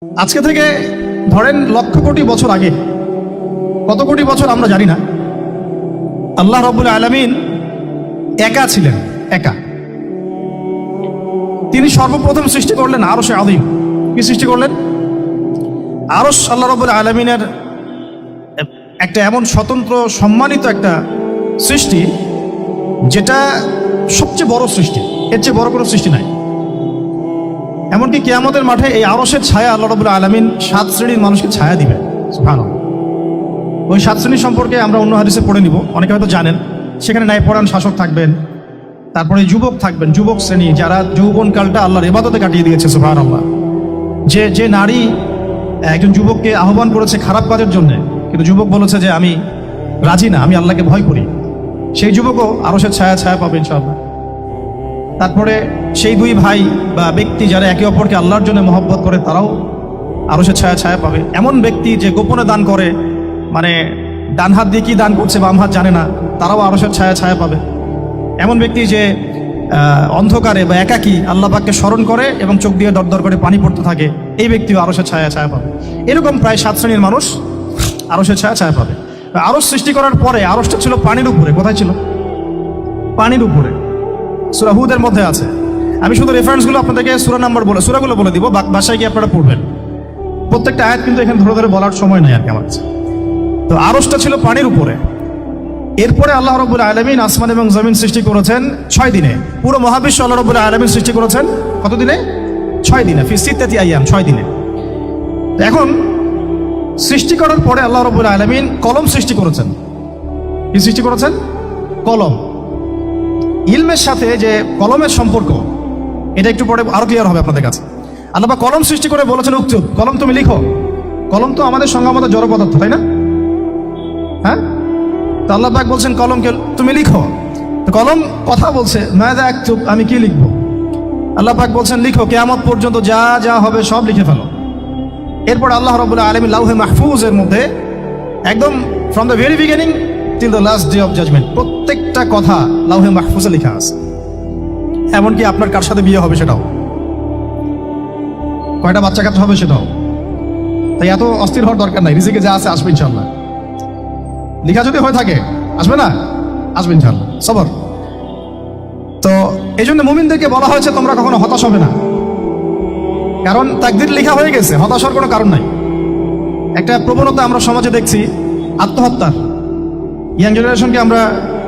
আজকে থেকে ধরেন লক্ষ কোটি বছর আগে, কত কোটি বছর আমরা জানি না, আল্লাহ রাব্বুল আলামিন একা ছিলেন। একা তিনি সর্বপ্রথম সৃষ্টি করলেন আরশে আযীম। কি সৃষ্টি করলেন? আরশ আল্লাহ রাব্বুল আলামিনের একটা এমন স্বতন্ত্র সম্মানিত একটা সৃষ্টি, যেটা সবচেয়ে বড় সৃষ্টি, এর চেয়ে বড় কোনো সৃষ্টি নাই। এমনকি কিয়ামতের মাঠে এই আরশের ছায়া আল্লাহ রাব্বুল আলামিন 7 শ্রেণীর মানুষকে ছায়া দিবেন। সুবহানাল্লাহ। ওই 7 শ্রেণী সম্পর্কে আমরা অন্য হাদিসে পড়ে নিব, অনেকে হয়তো জানেন। সেখানে ন্যায়পরায়ণ শাসক থাকবেন, তারপরে যুবক থাকবেন, যুবক শ্রেণী যারা যৌবনকালটা আল্লাহর ইবাদতে কাটিয়ে দিয়েছে। সুবহানাল্লাহ। যে নারী একজন যুবককে আহ্বান করেছে খারাপ কাজের জন্য, কিন্তু যুবক বলেছে যে আমি রাজি না, আমি আল্লাহকে ভয় করি, সেই যুবকও আরশের ছায়া পাবে ইনশাআল্লাহ। তারপরে সেই দুই ভাই বা ব্যক্তি যারা একে অপরকে আল্লাহর জন্য মহব্বত করে, তারাও আরশের ছায়া পাবে। এমন ব্যক্তি যে গোপনে দান করে, মানে ডান হাত দিয়ে কি দান করছে বাম হাত জানে না, তারাও আরশের ছায়া পাবে। এমন ব্যক্তি যে অন্ধকারে বা একাকী আল্লাহ পাককে স্মরণ করে এবং চোখ দিয়ে দরদর করে পানি পড়তে থাকে, এই ব্যক্তিও আরশের ছায়া পাবে। এরকম প্রায় 7 শ্রেণীর মানুষ আরশের ছায়া পাবে। আরশ সৃষ্টি করার পরে আরশটা ছিল পানির উপরে। কোথায় ছিল? পানির উপরে। সূরা হুদের মধ্যে আছে। আমি শুধু রেফারেন্সগুলো আপনাদেরকে সূরাগুলো বলে দিব, বাসায় গিয়ে আপনারা পড়বেন। প্রত্যেকটা আয়াত কিন্তু এখানে ধরে বলার সময় নাই আর কি আমার কাছে। তো আরশটা ছিল পানির উপরে। এরপরে আল্লাহ রাব্বুল আলামিন আসমান এবং জমিন সৃষ্টি করেছেন 6 দিনে। পুরো মহাবিশ্ব আল্লাহ রাব্বুল আলামিন সৃষ্টি করেছেন কত দিনে? 6 দিনে। ফি সিত্তাতি আইয়াম, 6 দিনে। তো এখন সৃষ্টি করার পরে আল্লাহ রাব্বুল আলামিন কলম সৃষ্টি করেছেন। কি সৃষ্টি করেছেন? কলম। ইলমের সাথে যে কলমের সম্পর্ক, এটা একটু পরে আরো ক্লিয়ার হবে আপনাদের কাছে। আল্লাহ পাক কলম সৃষ্টি করে বলেছেন উক্তুব, কলম তুমি লিখো। কলম তো আমাদের সংজ্ঞা মতো জড় পদার্থ, তাই না? হ্যাঁ, তো আল্লাহ পাক বলছেন কলমকে তুমি লিখো। তো কলম কথা বলছে, মাযা আকতুব, আমি কি লিখবো? আল্লাহ পাক বলছেন লিখো, কিয়ামত পর্যন্ত যা যা হবে সব লিখে ফেলো। এরপর আল্লাহ রাব্বুল আলামিন লাউহে মাহফুজের মধ্যে একদম from the very beginning till the last day of judgement প্রত্যেকটা কথা লাউহে মাহফুজে লেখা আছে। এমনকি আপনার কার সাথে বিয়ে হবে সেটাও, কয়টা বাচ্চা কাচ্চা হবে সেটাও। তাই এত অস্থির হওয়ার দরকার নাই, রিজিকে যা আছে আসবে ইনশাআল্লাহ। লেখা যদি হয়ে থাকে আসবে না? আসবে ইনশাআল্লাহ। সবর। তো এই জন্য মুমিনদেরকে বলা হয়েছে তোমরা কখনো হতাশ হবে না, কারণ তাকদীর লেখা হয়ে গেছে, হতাশার কোনো কারণ নাই। একটা প্রবণতা আমরা সমাজে দেখছি আত্মহত্যার। ইয়াং জেনারেশনকে আমরা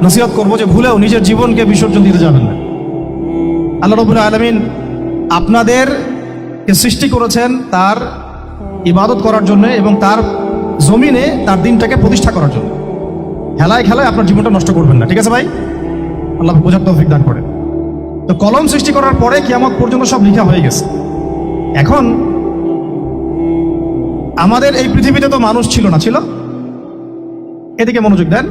নসিহত করবো যে ভুলেও নিজের জীবনকে বিসর্জন দিতে যাবেন না। আল্লাহ রাব্বুল আলামিন আপনাদেরকে সৃষ্টি করেছেন তার ইবাদত করার জন্য এবং তার জমিনে তার দিনটাকে প্রতিষ্ঠা করার জন্য। খেলায় খেলায় আপনার জীবনটা নষ্ট করবেন না, ঠিক আছে ভাই? আল্লাহ বোঝার তৌফিক দান করেন। তো কলম সৃষ্টি করার পরে কিয়ামত পর্যন্ত সব লেখা হয়ে গেছে। এখন আমাদের এই পৃথিবীতে তো মানুষ ছিল না, ছিল? এদিকে মনোযোগ দেন।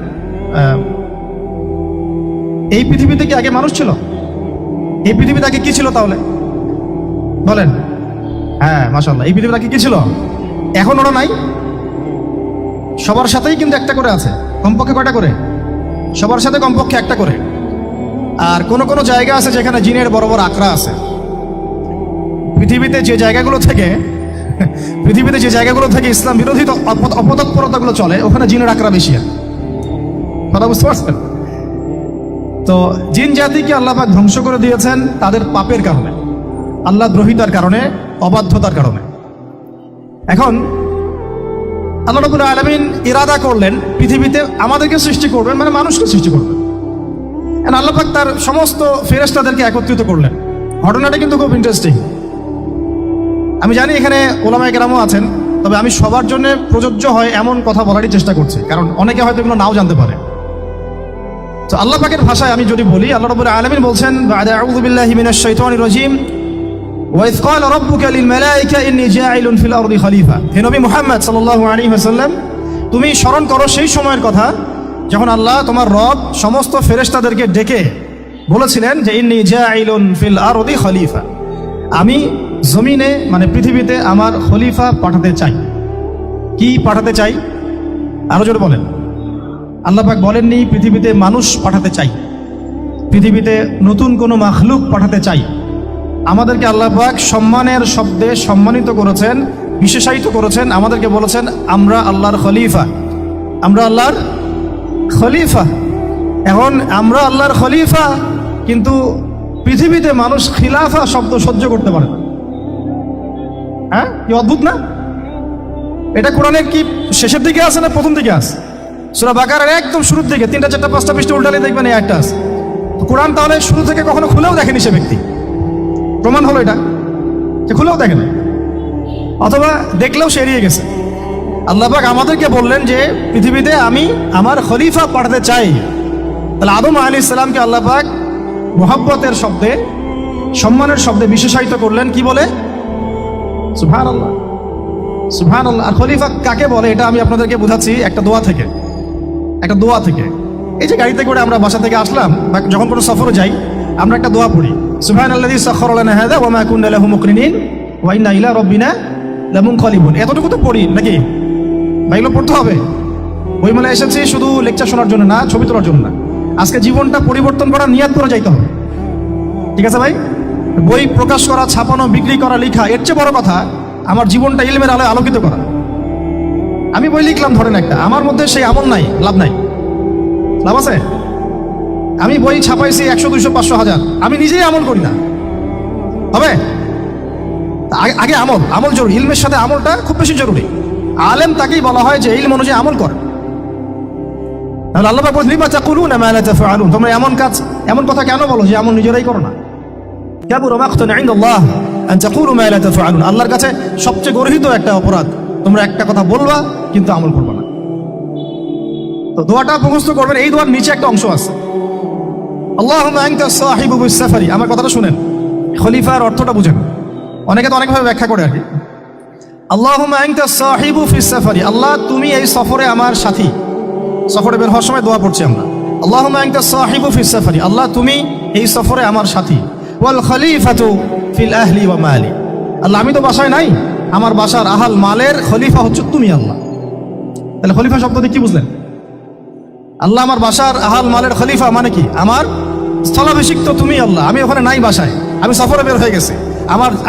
এই পৃথিবীতে কি আগে মানুষ ছিল? এই পৃথিবীতে আগে কি ছিল তাহলে বলেন? হ্যাঁ, মাশাআল্লাহ। এই পৃথিবীতে আগে কি ছিল? এখন ওরা নাই? সবার সাথেই কিন্তু একটা করে আছে। কমপক্ষে কয়টা করে? সবার সাথে কমপক্ষে একটা করে। আর কোন কোন জায়গা আছে যেখানে জিনের বড় বড় আকড়া আছে। পৃথিবীতে যে জায়গাগুলো থেকে ইসলাম বিরোধী অপতৎপরতাগুলো চলে, ওখানে জিনের আকড়া বেশি। কথা বুঝতে পারছেন? তো জিন জাতিকে আল্লাহ পাক ধ্বংস করে দিয়েছেন তাদের পাপের কারণে, আল্লাহ দ্রোহিতার কারণে, অবাধ্যতার কারণে। এখন আল্লাহ রাব্বুল আলামিন ইরাদা করলেন পৃথিবীতে আমাদেরকে সৃষ্টি করবেন, মানে মানুষকে সৃষ্টি করবেন। আল্লাহ পাক তার সমস্ত ফেরেশতাদেরকে একত্রিত করলেন। ঘটনাটা কিন্তু খুব ইন্টারেস্টিং। আমি জানি এখানে ওলামায়ে কেরামও আছেন, তবে আমি সবার জন্য প্রযোজ্য হয় এমন কথা বলারই চেষ্টা করছি, কারণ অনেকে হয়তো এগুলো নাও জানতে পারে। তো আল্লাহ পাকের ভাষায় আমি যদি বলি, আল্লাহ রাব্বুল আলামিন বলছেন বা'দা আউযু বিল্লাহি মিনাশ শাইতানির রাজীম ওয়া ইয ক্বালা রাব্বুকা লিল মালায়েকা ইন্নী জাঈলুন ফিল আরদি খলিফা। হে নবী মুহাম্মদ সাল্লাল্লাহু আলাইহি ওয়াসাল্লাম, তুমি স্মরণ করো সেই সময়ের কথা যখন আল্লাহ তোমার রব সমস্ত ফেরেশতাদেরকে ডেকে বলেছিলেন যে ইন্নী জাঈলুন ফিল আরদি খলিফা, আমি জমিনে মানে পৃথিবীতে আমার খলিফা পাঠাতে চাই। কি পাঠাতে চাই? আরো জোরে বলেন। আল্লাহ পাক বলেননি পৃথিবীতে মানুষ পাঠাতে চাই, পৃথিবীতে নতুন কোনো মাখলুক পাঠাতে চাই। আমাদেরকে আল্লাহ পাক সম্মানের শব্দে সম্মানিত করেছেন বিশেষায়িত করেছেন, আমাদেরকে বলেছেন আমরা আল্লাহর খলিফা, আমরা আল্লাহর খলিফা। এখন আমরা আল্লাহর খলিফা, কিন্তু পৃথিবীতে মানুষ খিলাফা শব্দ সহ্য করতে পারে না। হ্যাঁ, কি অদ্ভুত না? এটা কোরআনের কি শেষের দিকে আছে না প্রথম দিকে আছে? সূরা বাকারার একদম শুরুর দিকে 3টা 4টা 5টা পৃষ্ঠা উল্টালে দেখবেন এই একটা আছে। কোরআন তাহলে শুরু থেকে কখনো খুলেও দেখেনি সে ব্যক্তি, প্রমাণ হলো এটা যে খুলেও দেখেনি, অথবা দেখলেও সে এড়িয়ে গেছে। আল্লাহ পাক আমাদেরকে বললেন যে পৃথিবীতে আমি আমার খলিফা পাঠাতে চাই। তাহলে আদম আলাইহিস সালামকে আল্লাহ পাক মুহাব্বতের শব্দে, সম্মানের শব্দে বিশেষায়িত করলেন, কি বলে? সুবহানাল্লাহ, সুবহানাল্লাহ। আর খলিফা কাকে বলে এটা আমি আপনাদেরকে বোঝাচ্ছি একটা দোয়া থেকে, একটা দোয়া থেকে। এই যে গাড়িতে করে আমরা বাসা থেকে আসলাম বা যখন কোনো সফরে যাই, আমরা একটা দোয়া পড়ি, সুবহানাল্লাযী সাখখারা লানা হাযা ওয়া মা কুন্না লাহু মুকরিনিন ওয়া ইন্না ইলা রাব্বিনা লামুনকালিবুন। এতটুকু তো পড়ি নাকি? ভাই, এগুলো পড়তে হবে। বই মেলায় এসেছি শুধু লেকচার শোনার জন্য না, ছবি তোলার জন্য না। আজকে জীবনটা পরিবর্তন করা, নিয়াত করে যাইতে হবে। ঠিক আছে ভাই? বই প্রকাশ করা, ছাপানো, বিক্রি করা, লেখা, এর চেয়ে বড় কথা আমার জীবনটা ইলমের আলোয় আলোকিত করা। আমি বই লিখলাম ধরেন একটা, আমার মধ্যে সেই আমল নাই, লাভ নাই। লাভ আছে? আমি বই ছাপাইছি 100, 200, 500, 1000, আমি নিজেই আমল করি না, হবে? আগে আমল, আমল জরুরি। ইলমের সাথে আমলটা খুব বেশি জরুরি। আলেম তাকেই বলা হয় যে ইলম অনুযায়ী আমল করে। তাহলে আল্লাহ পাক বলেন, লিমা তাকুলুনা মা লা তাফআলুন, তোমরা এমন কাজ, এমন কথা কেন বলো যে আমল নিজেরাই করো না? কাবুরা মাকতান ইনদাল্লাহ আন তাকুলু মা লা তাফআলুন, আল্লাহর কাছে সবচেয়ে গর্হিত একটা অপরাধ, তোমরা একটা কথা বলবা কিন্তু আমল করবে না। তো দোয়াটা মুখস্থ করবেন। এই দোয়ার নিচে একটা অংশ আছে, আল্লাহুম্মা আনতা সাহিবু বিস সাফারি। আমার কথাটা শুনেন, খলিফার অর্থটা বুঝেন। অনেকে তো অনেকভাবে ব্যাখ্যা করে আর কি। আল্লাহুম্মা আনতা সাহিবু ফিস সাফারি, আল্লাহ তুমি এই সফরে আমার সাথী। সফরে বের হওয়ার সময় দোয়া পড়ছি আমরা, আল্লাহুম্মা আনতা সাহিবু ফিস সাফারি, আল্লাহ তুমি এই সফরে আমার সাথী। ওয়াল খলিফাতু ফিল আহলি ওয়া মালি, আল্লাহ আমি তো বাসায় নাই, আমার বাসার আহাল মালের খলিফা হচ্ছে তুমি আল্লাহ। তাহলে খলিফা শব্দ দিয়ে কি বুঝলেন? আল্লাহ আমার বাসার আহাল মালের খলিফা মানে কি? আমার স্থলাভিষিক্ত তুমি আল্লাহ, আমি ওখানে নাই বাসায়, আমি সফরে বের হয়ে গেছি,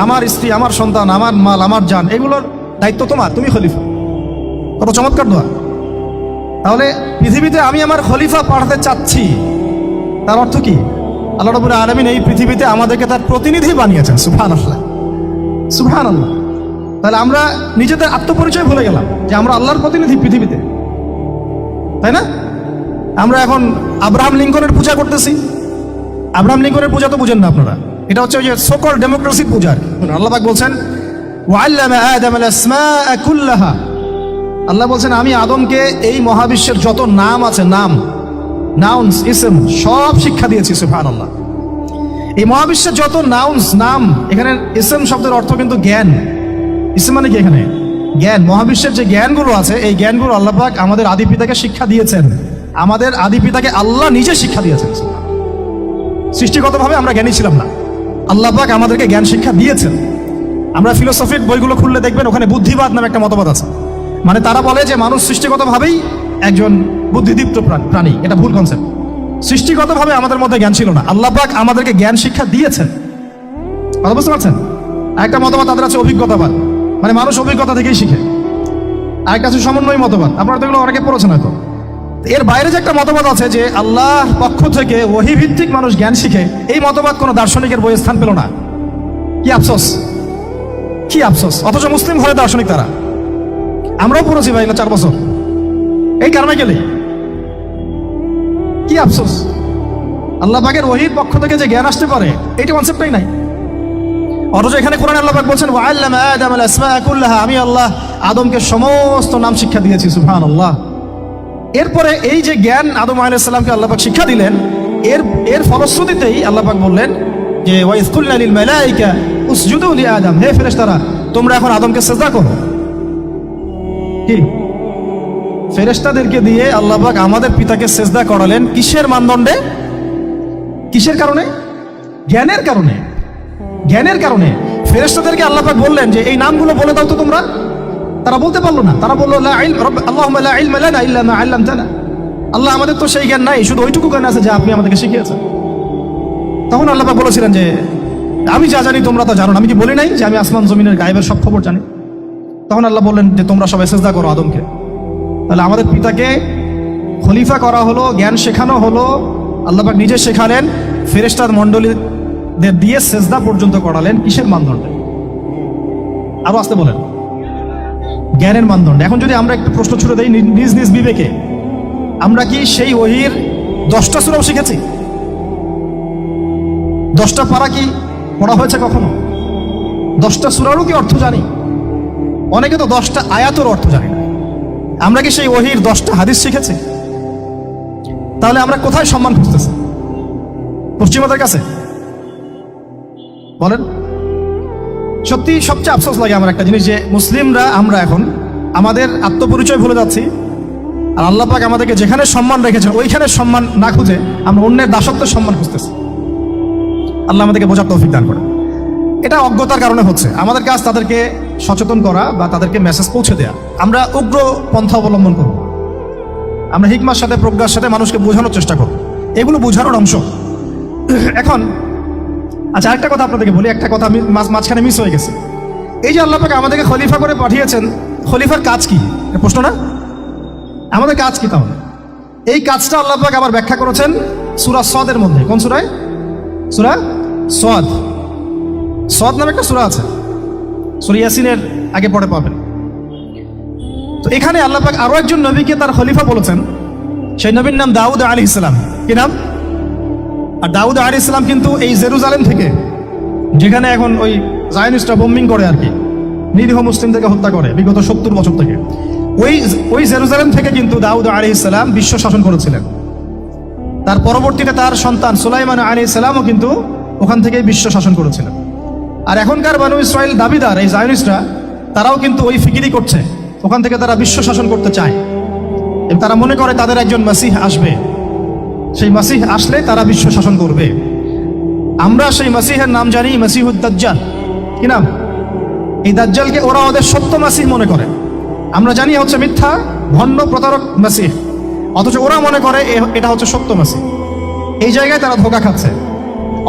আমার স্ত্রী, আমার সন্তান, আমার মাল, আমার জান, এগুলোর দায়িত্ব তোমার, তুমি খলিফা। কত চমৎকার দোয়া! তাহলে পৃথিবীতে আমি আমার খলিফা পাঠাতে চাচ্ছি, তার অর্থ কি? আল্লাহ রাব্বুল আলামিন এই পৃথিবীতে আমাদেরকে তার প্রতিনিধি বানিয়েছেন। সুবহানাল্লাহ, সুবহানাল্লাহ। তাহলে আমরা নিজেদের আত্মপরিচয় ভুলে গেলাম যে আমরা আল্লাহর প্রতিনিধি পৃথিবীতে, তাই না? আমরা এখন আব্রাহাম লিঙ্কনের পূজা করতেছি। আব্রাহাম লিঙ্কনের পূজা তো বুঝেন না আপনারা, এটা হচ্ছে ওই যে সোকল ডেমোক্রেসির পূজা। আল্লাহ পাক বলছেন, ওয়াল্লামা আদামাল আসমাআ কুল্লাহা, আল্লাহ বলছেন আমি আদমকে এই মহাবিশ্বের যত নাম আছে, নাম, নাউন্স, ইসম, সব শিক্ষা দিয়েছি। সুবহানাল্লাহ। এই মহাবিশ্বের যত নাউন্স, নাম, এখানে ইসম শব্দের অর্থ কিন্তু জ্ঞান। ইসম মানে কি? এখানে জ্ঞান। মহাবিশ্বের যে জ্ঞানগুলো আছে, এই জ্ঞানগুলো আল্লাহ পাক আমাদের আদি পিতাকে শিক্ষা দিয়েছেন। আমাদের আদি পিতাকে আল্লাহ নিজে শিক্ষা দিয়েছেন। সৃষ্টিগতভাবে আমরা জ্ঞানী ছিলাম না, আল্লাহ পাক আমাদেরকে জ্ঞান শিক্ষা দিয়েছেন। আমরা ফিলোসফির বইগুলো খুললে দেখবেন ওখানে বুদ্ধিবাদ নামে একটা মতবাদ আছে। মানে তারা বলে যে মানুষ সৃষ্টিগতভাবেই একজন বুদ্ধিদীপ্ত প্রাণী। এটা ভুল কনসেপ্ট। সৃষ্টিগতভাবে আমাদের মধ্যে জ্ঞান ছিল না, আল্লাহ পাক আমাদেরকে জ্ঞান শিক্ষা দিয়েছেন। কথা বুঝতে পারছেন? একটা মতবাদ তাদের আছে অভিজ্ঞতাবাদ, মানে মানুষ অভিজ্ঞতা থেকেই শিখে। আরেকটা আছে সমন্বয় মতবাদ, আপনারা তো এগুলো অনেকে পড়েছেন হয়তো। এর বাইরে যে একটা মতবাদ আছে যে আল্লাহর পক্ষ থেকে ওহী ভিত্তিক মানুষ জ্ঞান শিখে, এই মতবাদ কোনো দার্শনিকের বইয়ে স্থান পেল না। কি আফসোস, কি আফসোস! অথচ মুসলিম ঘরে দার্শনিক তারা। আমরাও পড়েছি ভাই 4 বছর এই কারণে গেলে। কি আফসোস! আল্লাহ পাকের ওহীর পক্ষ থেকে যে জ্ঞান আসতে পারে, এইটা কনসেপ্টটাই নাই। অথচ এখানে কোরআনে আল্লাহ পাক বলছেন, ওয়াল্লামা আদামাল আসমাআ কুল্লাহা, আমি আল্লাহ আদমকে সমস্ত নাম শিক্ষা দিয়েছি। সুবহানাল্লাহ। এরপরে এই যে জ্ঞান আদম আলাইহিস সালামকে আল্লাহ পাক শিক্ষা দিলেন, এর ফলশ্রুতিতেই আল্লাহ পাক বললেন যে ওয়াইজ কুলনা লিল মালাইকা উসজুদু লি আদম, হে ফেরেশতারা তোমরা এখন আদমকে সিজদা করো। কি ফেরেশতাদেরকে দিয়ে আল্লাহ পাক আমাদের পিতাকে সিজদা করালেন কিসের মানদণ্ডে? কিসের কারণে? জ্ঞানের কারণে। জ্ঞানের কারণে ফেরেশতাদেরকে আল্লাহ পাক বললেন যে এই নামগুলো বলে দাও তো তোমরা। তারা বলতে পারলো না। তারা বললো লা ইলম আল্লাহুম্মা লা ইলমা লানা ইল্লা মা আল্লামতানা, আল্লাহ আমাদের তো সেই জ্ঞান নাই, শুধু ওইটুকু জ্ঞান আছে যা আপনি আমাদেরকে শিখিয়েছেন। তখন আল্লাহ পাক বলেছিলেন যে আমি যা জানি তোমরা তা জানো না। আমি কি বলি নাই যে আমি আসমান জমিনের গায়েবের সব খবর জানি? তখন আল্লাহ বললেন যে তোমরা সবাই সেজদা করো আদমকে। তাহলে আমাদের পিতাকে খলিফা করা হলো, জ্ঞান শেখানো হলো, আল্লাহ পাক নিজে শেখালেন, ফেরেশতা মণ্ডলীদের দিয়ে সেজদা পর্যন্ত করালেন। কিসের মানদণ্ডে? আরো আসতে বলেন, জ্ঞানের মানদণ্ডে। এখন যদি আমরা একটু প্রশ্ন ছুড়ে দেই নিজ নিজ বিবেকে, আমরা কি সেই ওহীর 10টা সূরাও শিখেছি? 10টা পারা কি পড়া হয়েছে কখনো? 10টা সূরারও কি অর্থ জানি? অনেকে তো 10টা আয়াতের অর্থ জানি না। আমরা কি সেই ওহীর 10টা হাদিস শিখেছি? তাহলে আমরা কোথায় সম্মান খুঁজতেছি? পশ্চিমাদের কাছে? বলেন। সত্যি সবচেয়ে আফসোস লাগে আমার একটা জিনিস, যে মুসলিমরা আমরা এখন আমাদের আত্মপরিচয় ভুলে যাচ্ছি, আর আল্লাহ পাক আমাদেরকে যেখানে সম্মান রেখেছেন ওইখানে সম্মান না খুঁজে আমরা অন্যের দাসত্বের সম্মান খুঁজতেছি। আল্লাহ আমাদেরকে বোঝার তৌফিক দান করে। এটা অজ্ঞতার কারণে হচ্ছে। আমাদের কাজ তাদেরকে সচেতন করা বা তাদেরকে মেসেজ পৌঁছে দেয়া। আমরা উগ্র পন্থা অবলম্বন করব, আমরা হিকমার সাথে প্রজ্ঞার সাথে মানুষকে বোঝানোর চেষ্টা করব, এগুলো বোঝানোর অংশ। এখন আচ্ছা, আরেকটা কথা আপনাদেরকে বলি, একটা কথা মাঝখানে মিস হয়ে গেছে। এই যে আল্লাহ পাক আমাদেরকে খলিফা করে পাঠিয়েছেন, খলিফার কাজ কি? প্রশ্ন না? আমাদের কাজ কি তাহলে? এই কাজটা আল্লাহ পাক আবার ব্যাখ্যা করেছেন সূরা সদের মধ্যে। কোন সূরায়? সূরা সদ। সদ নামে একটা সূরা আছে, সূরা ইয়াসিনের আগে পড়ে পাবেন। তো এখানে আল্লাহ পাক আরো একজন নবীকে তার খলিফা বলেছেন। সেই নবীর নাম দাউদ আলাইহিস সালাম। কি নাম? আর দাউদ আলাইহিস সালাম কিন্তু এই জেরুজালেম থেকে, যেখানে এখন ওই জায়নিস্টরা বোম্বিং করে আর কি, নিরীহ মুসলিমদেরকে হত্যা করে বিগত 70 বছর থেকে, ওই জেরুজালেম থেকে কিন্তু দাউদ আলাইহিস সালাম বিশ্ব শাসন করেছিলেন। তার পরবর্তীতে তার সন্তান সুলাইমান আলাইহিস সালামও কিন্তু ওখান থেকে বিশ্ব শাসন করেছিলেন। আর এখনকার বানু ইসরাইল দাবিদার এই জায়নিস্টরা, তারাও কিন্তু ওই ফিকিরি করছে, ওখান থেকে তারা বিশ্ব শাসন করতে চায় এবং তারা মনে করে তাদের একজন মাসিহ আসবে, সেই মাসিহ আসলে তারা বিশ্ব শাসন করবে। আমরা সেই মাসিহের নাম জানি মাসিহুদ দাজ্জাল। কি নাম? এই দাজ্জালকে ওরা ওদের সত্য মাসিহ মনে করে, আমরা জানি হচ্ছে মিথ্যা ভণ্ড প্রতারক মাসিহ, অথচ ওরা মনে করে এটা হচ্ছে সত্য মাসিহ। এই জায়গায় তারা ধোঁকা খাচ্ছে।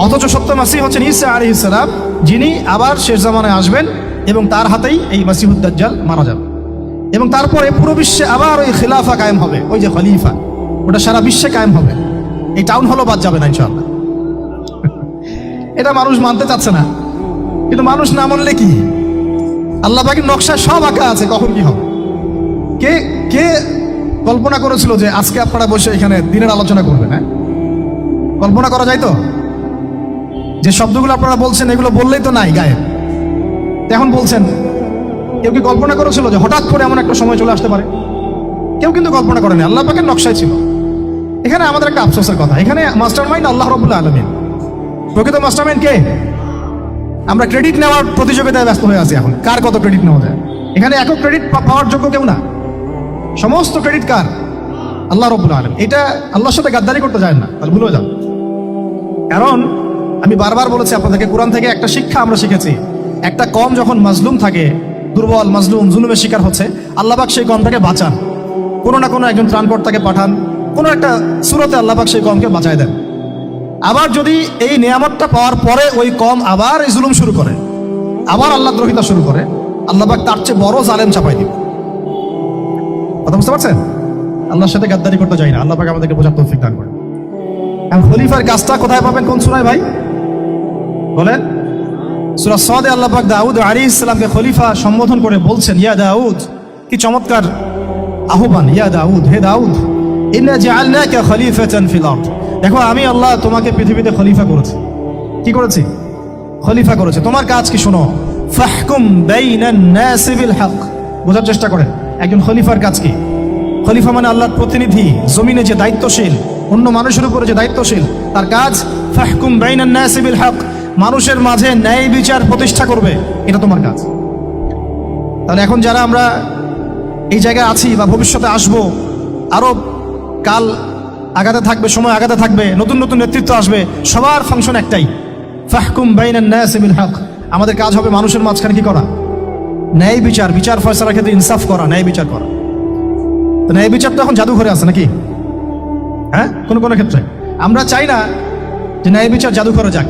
অথচ সত্য মাসিহ হচ্ছেন ঈসা আলাইহিস সালাম, যিনি আবার শেষ জামানায় আসবেন এবং তার হাতেই এই মাসিহুদ দাজ্জাল মারা যাবে। এবং তারপরে পুরো বিশ্বে আবার ওই খিলাফা কায়েম হবে, ওই যে খলিফা, ওটা সারা বিশ্বে কায়েম হবে। এই টাউন হলও বাদ যাবে না ইনশাআল্লাহ। এটা মানুষ মানতে চাচ্ছে না, কিন্তু মানুষ না মানলে কি? আল্লাহ পাকের নকশায় সব আঁকা আছে কখন কি হবে। কে কে কল্পনা করেছিল যে আজকে আপনারা বসে এখানে দিনের আলোচনা করবেন? হ্যাঁ, কল্পনা করা যায় তো? যে শব্দগুলো আপনারা বলছেন এগুলো বললেই তো নাই গায়ে, এখন বলছেন। কেউ কি কল্পনা করেছিল যে হঠাৎ করে এমন একটা সময় চলে আসতে পারে? কেউ কিন্তু কল্পনা করেনি, আল্লাহ পাকের নকশায় ছিল। এখানে আমাদের একটা আফসোসের কথা, এখানে মাস্টার মাইন্ড আল্লাহ রাব্বুল আলামিন। প্রকৃত মাস্টার মাইন্ড কে? আমরা ক্রেডিট নেওয়ার প্রতিযোগিতায় ব্যস্ত হয়ে আছি এখন, কার কত ক্রেডিট নেওয়া যায়। এখানে একক ক্রেডিট পাওয়ার যোগ্য কেউ না, সমস্ত ক্রেডিট কার? আল্লাহ রাব্বুল আলামিন। এটা আল্লাহর সাথে গাদ্দারি করতে যায় না, তাহলে ভুলে যান। কারণ আমি বারবার বলেছি আপনাদেরকে, কোরআন থেকে একটা শিক্ষা আমরা শিখেছি, একটা কম যখন মাজলুম থাকে, দুর্বল মাজলুম জুলুমের শিকার হচ্ছে, আল্লাহ পাক সেই কমটাকে বাঁচান, কোনো না কোনো একজন ত্রাণকর্তাকে পাঠান, কোনো একটা সূরাতে আল্লাহ পাক সেই কমকে বাঁচায় দেন। আবার যদি এই নিয়ামতটা পাওয়ার পরে ওই কম আবার এই জুলুম শুরু করে, আবার আল্লাহ দ্রোহিতা শুরু করে, আল্লাহ পাক তার চেয়ে বড় জালেম চাপাই দিবে। কথা বুঝতে পারছেন? আল্লাহর সাথে গাদ্দারি করতে যাই না, আল্লাহ পাক আমাদেরকে বোঝার তৌফিক দান করে। এখন খলিফার কাজটা কোথায় পাবেন? কোন সূরায় ভাই বলেন? সূরা সদে আল্লাহ পাক দাউদ আলাইহিস সালামকে খলিফা সম্বোধন করে বলছেন, ইয়া দাউদ। কি চমৎকার আহ্বান! ইয়া দাউদ, হে দাউদ, ইন্না জাআলনাকা খলিফাতান ফিল আরদ। দেখো, আমি আল্লাহ তোমাকে পৃথিবীতে খলিফা করেছি। কি করেছি? খলিফা করেছে। তোমার কাজ কি শোনো, ফাহকুম বাইনান নাসি বিল হক। বোঝার চেষ্টা করেন একজন খলিফার কাজ কি। খলিফা মানে আল্লাহর প্রতিনিধি, জমিনে যে দায়িত্বশীল, অন্য মানুষের উপরে যে দায়িত্বশীল, তার কাজ ফাহকুম বাইনান নাসি বিল হক, মানুষের মাঝে ন্যায় বিচার প্রতিষ্ঠা করবে, এটা তোমার কাজ। তাহলে এখন যারা আমরা এই জায়গায় আছি বা ভবিষ্যতে আসবো, আরো কাল আগাতে থাকবে, সময় আগাতে থাকবে, নতুন নতুন নেতৃত্ব আসবে, সবার ফাংশন একটাই, ফাহকুম বাইনান নাসি বিল হক। আমাদের কাজ হবে মানুষের মাঝখানে কি করা? ন্যায় বিচার, বিচার ফয়সালার ক্ষেত্রে ইনসাফ করা, ন্যায় বিচার করা। তো ন্যায় বিচার তো এখন জাদুঘরে আছে নাকি? হ্যাঁ, কোন কোন ক্ষেত্রে আমরা চাই না যে ন্যায় বিচার জাদুঘরে যাক,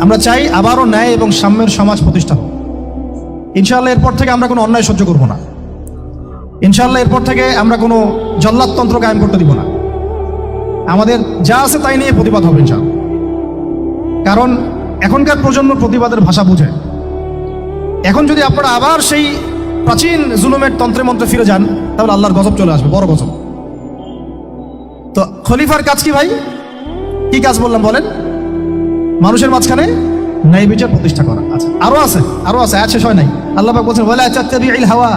আমরা চাই আবারও ন্যায় এবং সাম্যের সমাজ প্রতিষ্ঠা হোক। ইনশাআল্লাহ এরপর থেকে আমরা কোনো অন্যায় সহ্য করব না। ইনশাআল্লাহ এরপর থেকে আমরা কোনো জল্লাদতন্ত্র কায়েম করতে দিব না। আমাদের যা আছে তাই নিয়ে প্রতিবাদ হবে ইনশাআল্লাহ। কারণ এখনকার প্রজন্ম প্রতিবাদের ভাষা বুঝে। এখন যদি আপনারা আবার সেই প্রাচীন জুলুমের তন্ত্রে মন্ত্রে ফিরে যান, তাহলে আল্লাহর গজব চলে আসবে, বড় গজব। তো খলিফার কাজ কি ভাই? কি কাজ বললাম বলেন? মানুষের মাঝখানে ন্যায় বিচার প্রতিষ্ঠা করা। আচ্ছা, আরো আছে আয়াত শেষ হয় নাই। আল্লাহ পাক বলছেন ওয়ালা তাত্তাবিউল হাওয়া,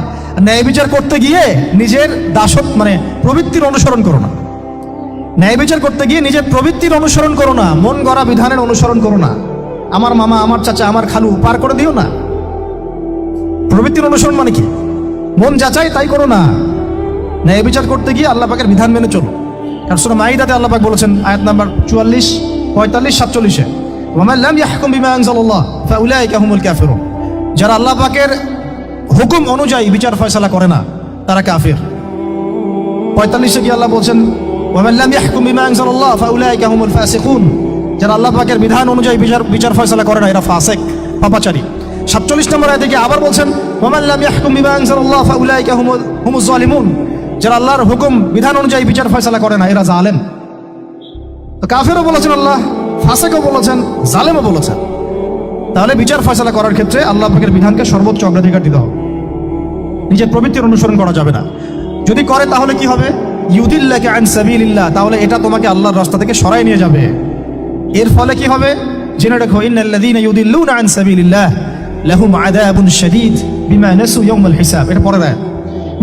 ন্যায় বিচার করতে গিয়ে নিজের দাসত্ব মানে প্রবৃত্তির অনুসরণ করো না। ন্যায় বিচার করতে গিয়ে নিজের প্রবৃত্তির অনুসরণ করো না, মন গড়া বিধানের অনুসরণ করো না। আমার মামা, আমার চাচা, আমার খালু পার করে দিও না। প্রবৃত্তির অনুসরণ মানে কি? মন যাচাই তাই করো না। ন্যায় বিচার করতে গিয়ে আল্লাহ পাকের বিধান মেনে চলো। কারণ সূরা মাইদাতে আল্লাহ পাক বলেছেন আয়াত নাম্বার 44, 45, 47, ওয়ামান লাম ইয়াহকুম বিমা আনজালাল্লাহ ফাউলাইকা হুমুল কাফিরুন। যারা আল্লাহ পাকের হুকুম অনুযায়ী বিচার ফয়সালা করে না, তারা কাফির। 45-এ কি আল্লাহ বলছেন ওয়ামান লাম ইয়াহকুম বিমা আনজালাল্লাহ ফাউলাইকা হুমুল ফাসিকুন। যারা আল্লাহ পাকের বিধান অনুযায়ী বিচার ফয়সালা করে না, এরা ফাসিক, পাপাচারী। 47 নম্বর আয়াতে কি আবার বলছেন ওয়ামান লাম ইয়াহকুম বিমা আনজালাল্লাহ ফাউলাইকা হুমুজ জালিমুন। যারা আল্লাহর হুকুম বিধান অনুযায়ী বিচার ফয়সালা করে না, এরা জালেম। তো কাফেরও বলেছেন আল্লাহ, ফাসিকও বলেছেন, জালেমও বলেছেন। তাহলে বিচার ফয়সালা করার ক্ষেত্রে আল্লাহ পাকের বিধানকে সর্বোচ্চ অগ্রাধিকার দিতে হবে। নিজের প্রবৃত্তির অনুসরণ করা যাবে না। যদি করে তাহলে কি হবে? ইউদিল্লাকা আন সাবিলিল্লাহ, তাহলে এটা তোমাকে আল্লাহর রাস্তা থেকে সরাই নিয়ে যাবে। এর ফলে কি হবে? জেনে রাখো ইন্নাল্লাযীনা ইউদিল্লুনা আন সাবিলিল্লাহ লাহুম আযাবুন শাদীদ বিমা নাসু ইয়াউমাল হিসাব। এটা পরে দেয়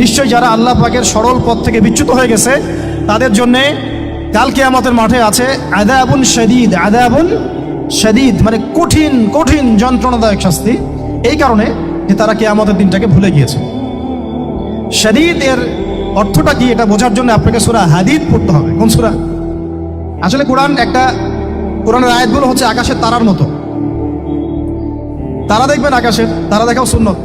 নিশ্চয় যারা আল্লাহ পাকের সরল পথ থেকে বিচ্যুত হয়ে গেছে, তাদের জন্য কাল কিয়ামতের মাঠে আছে আযাবুন শাদীদ। আযাবুন শাদীদ মানে কঠিন কঠিন যন্ত্রণাদায়ক শাস্তি, এই কারণে যে তারা কিয়ামতের দিনটাকে ভুলে গিয়েছে। শাদীদ এর অর্থটা কি এটা বোঝার জন্য আপনাকে সূরা হাদীদ পড়তে হবে। কোন সূরা? আসলে কোরআনের আয়াতগুলো হচ্ছে আকাশের তারার মতো। তারা দেখবেন আকাশের, তারা দেখাও সুন্নত।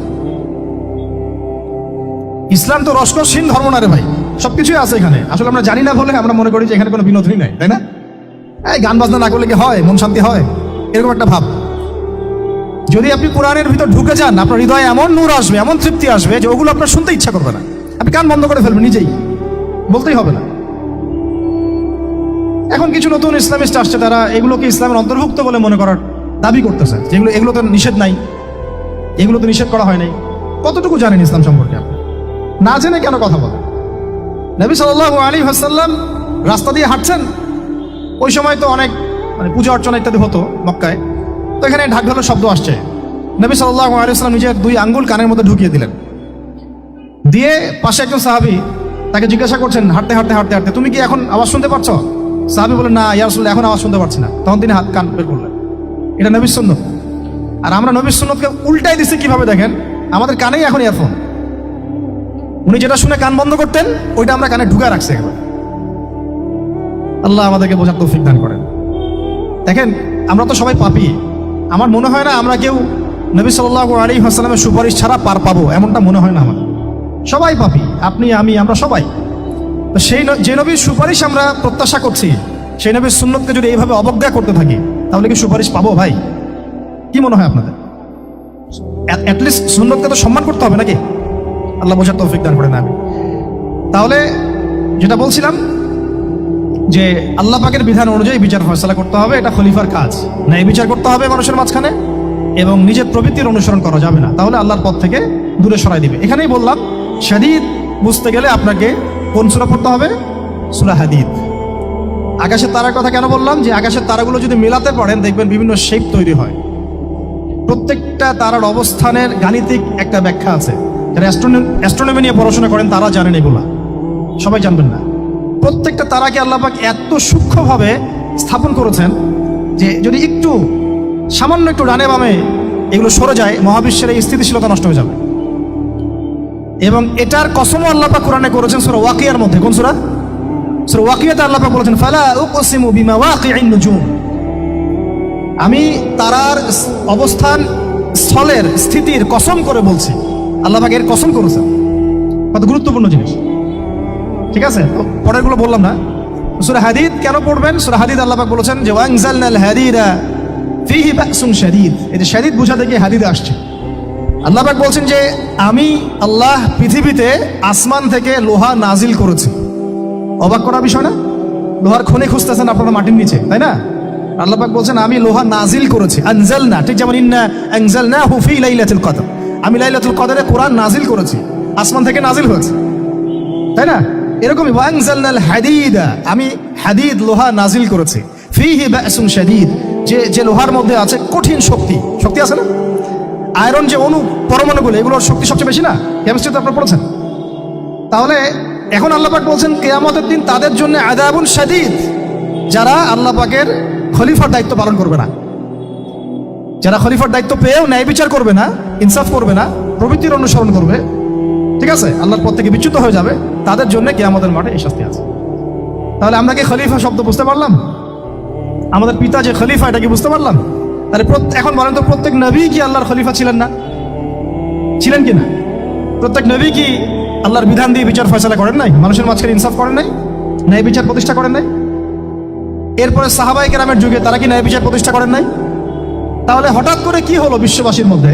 ইসলাম তো রসকসহীন ধর্ম না রে ভাই, সবকিছুই আছে এখানে। আসলে আমরা জানি না বলে আমরা মনে করি যে এখানে কোনো বিনোদনই নাই, তাই না? এই গান বাজনা না করলে কি হয়, মন শান্তি হয়, এরকম একটা ভাব। যদি আপনি কোরআনের ভিতর ঢুকে যান, আপনার হৃদয়ে এমন নূর আসবে, এমন তৃপ্তি আসবে যে ওগুলো আপনার শুনতে ইচ্ছা করবে না। আপনি কান বন্ধ করে ফেলবেন, নিজেই বলতেই হবে না। এখন কিছু নতুন ইসলামিস্ট আসছে, তারা এগুলোকে ইসলামের অন্তর্ভুক্ত বলে মনে করার দাবি করতেছে, যেগুলো এগুলো তো নিষেধ নাই, এগুলো তো নিষেধ করা হয় নাই। কতটুকু জানেন ইসলাম সম্পর্কে আপনি? না জেনে কেন কথা বলেন? নবী সাল্লাল্লাহু আলাইহি ওয়াসাল্লাম রাস্তা দিয়ে হাঁটছেন, ওই সময় তো অনেক পূজা অর্চনা ইত্যাদি হতো মক্কায়। তো এখানে ঢাক ঢোলের শব্দ আসছে। নবী সাল্লাল্লাহু আলাইহি ওয়াসাল্লাম নিজের 2 আঙ্গুল কানের মধ্যে ঢুকিয়ে দিলেন, দিয়ে পাশে একজন সাহাবী তাকে জিজ্ঞাসা করছেন হাঁটতে হাঁটতে হাঁটতে হাঁটতে, তুমি কি এখন আওয়াজ শুনতে পাচ্ছ? সাহাবী বলেন, না ইয়া রাসূলুল্লাহ, এখন আওয়াজ শুনতে পাচ্ছি না। তখন তিনি হাত কান বের করলেন। এটা নবীর সুন্নাত। আর আমরা নবীর সুন্নাতকে উল্টাই দিচ্ছি কিভাবে দেখেন, আমাদের কানেই এখন ইয়ারফোন। উনি যেটা শুনে কান বন্ধ করতেন, ওইটা আমরা কানে ঢুকা রাখছি একবার। আল্লাহ আমাদেরকে বোঝার তৌফিক দান করেন। দেখেন, আমরা তো সবাই পাপী। আমার মনে হয় না আমরা কেউ নবী সাল্লাল্লাহু আলাইহি ওয়াসাল্লামের সুপারিশ ছাড়া পার পাবো, এমনটা মনে হয় না আমার। সবাই পাপী, আপনি আমি আমরা সবাই। তো সেই যে নবীর সুপারিশ আমরা প্রত্যাশা করছি, সেই নবীর সুন্নতকে যদি এইভাবে অবজ্ঞা করতে থাকি, তাহলে কি সুপারিশ পাবো ভাই? কি মনে হয় আপনাদের? অ্যাটলিস্ট সুন্নতকে তো সম্মান করতে হবে নাকি? আল্লাহ বোঝার তৌফিক দান করেন। আমি তাহলে যেটা বলছিলাম যে আল্লাহ পাকের বিধান অনুযায়ী বিচার ফয়সালা করতে হবে, এটা খলিফার কাজ। ন্যায় বিচার করতে হবে মানুষের মাঝখানে, এবং নিজের প্রবৃত্তির অনুসরণ করা যাবে না, তাহলে আল্লাহর পথ থেকে দূরে সরাই দিবে। এখানেই বললাম শাদীদ বুঝতে গেলে আপনাকে কোন সূরা পড়তে হবে? সূরা হাদীদ। আকাশের তারার কথা কেন বললাম? যে আকাশের তারাগুলো যদি মেলাতে পারেন, দেখবেন বিভিন্ন শেপ তৈরি হয়। প্রত্যেকটা তারার অবস্থানের গাণিতিক একটা ব্যাখ্যা আছে। যারা অ্যাস্ট্রোনমি নিয়ে পড়াশোনা করেন তারা জানেন, এগুলা সবাই জানবেন না। প্রত্যেকটা তারাকে আল্লাহ পাক এত সূক্ষ্মভাবে স্থাপন করেছেন যে যদি একটু সামান্য একটু ডানে বামে এগুলো সরে যায়, মহাবিশ্বের এই স্থিতিশীলতা নষ্ট হয়ে যাবে। এবং এটার কসমও আল্লাহ পাক কোরআনে করেছেন সূরা ওয়াকিয়ার মধ্যে। কোন সূরা? সূরা ওয়াকিয়াতে আল্লাহ পাক বলেছেন ফালা উকসিমু বিমাওয়াকিইন নুজুম। আমি তারার অবস্থান স্থলের স্থিতির কসম করে বলছি। আল্লাহ পাক এর কসম করেছেন। কত গুরুত্বপূর্ণ জিনিস, ঠিক আছে? তো পরেরগুলো বললাম না। সূরা হাদীদ কেন পড়বেন? সূরা হাদীদ আল্লাহ পাক বলেছেন যে ওয়ানজালনাল হাদীদা ফীহি বাসুন শাদীদ। এই যে শাদীদ বোঝাতে গিয়ে হাদীদে আসছে। আল্লাহ পাক বলছেন যে আমি আল্লাহ পৃথিবীতে আসমান থেকে লোহা নাজিল করেছি। অবাক করার বিষয় না? লোহার খনি খুঁজতেছেন আপনারা মাটির নিচে, তাই না? আল্লাহ পাক বলছেন আমি লোহা নাজিল করেছি, আনজালনা, ঠিক যেমন ইন্না আনজালনাহু ফি লাইলাতুল কদর, আমি লাইলাতুল কদরে কোরআন নাজিল করেছি, আসমান থেকে নাজিল হয়েছে, তাই না? এরকমই ওয়ানজালনাল হাদিদা, আমি হাদিদ লোহা নাজিল করেছি, ফিহি বাসুন শাদীদ, যে লোহার মধ্যে আছে কঠিন শক্তি আছে না? আয়রন যে অণু পরমাণুগুলো, এগুলোর শক্তি সবচেয়ে বেশি না? কেমিস্ট্রিতে আপনারা পড়েছেন। তাহলে এখন আল্লাহ পাক বলছেন কিয়ামতের দিন তাদের জন্য আযাবুন শাদীদ, যারা আল্লাহ পাকের খলিফার দায়িত্ব পালন করবে না, যারা খলিফার দায়িত্ব পেয়েও ন্যায় বিচার করবে না, ইনসাফ করবে না, প্রবৃত্তির অনুসরণ করবে, ঠিক আছে, আল্লাহর পথ থেকে বিচ্যুত হয়ে যাবে, তাদের জন্য কিয়ামতের মাঠে এই শাস্তি আছে। তাহলে আমরা কি খলিফা শব্দ বুঝতে পারলাম? আমাদের পিতা যে খলিফা, এটা কি বুঝতে পারলাম? তাহলে এখন বলেন তো, প্রত্যেক নবী কি আল্লাহর খলিফা ছিলেন না? ছিলেন কি না? প্রত্যেক নবী কি আল্লাহর বিধান দিয়ে বিচার ফয়সালা করেন নাই? মানুষের মাঝখানে ইনসাফ করেন নাই? ন্যায় বিচার প্রতিষ্ঠা করেন নাই? এরপরে সাহাবায়ে কেরামের যুগে তারা কি ন্যায় বিচার প্রতিষ্ঠা করেন নাই? তাহলে হঠাৎ করে কি হলো বিশ্ববাসীর মধ্যে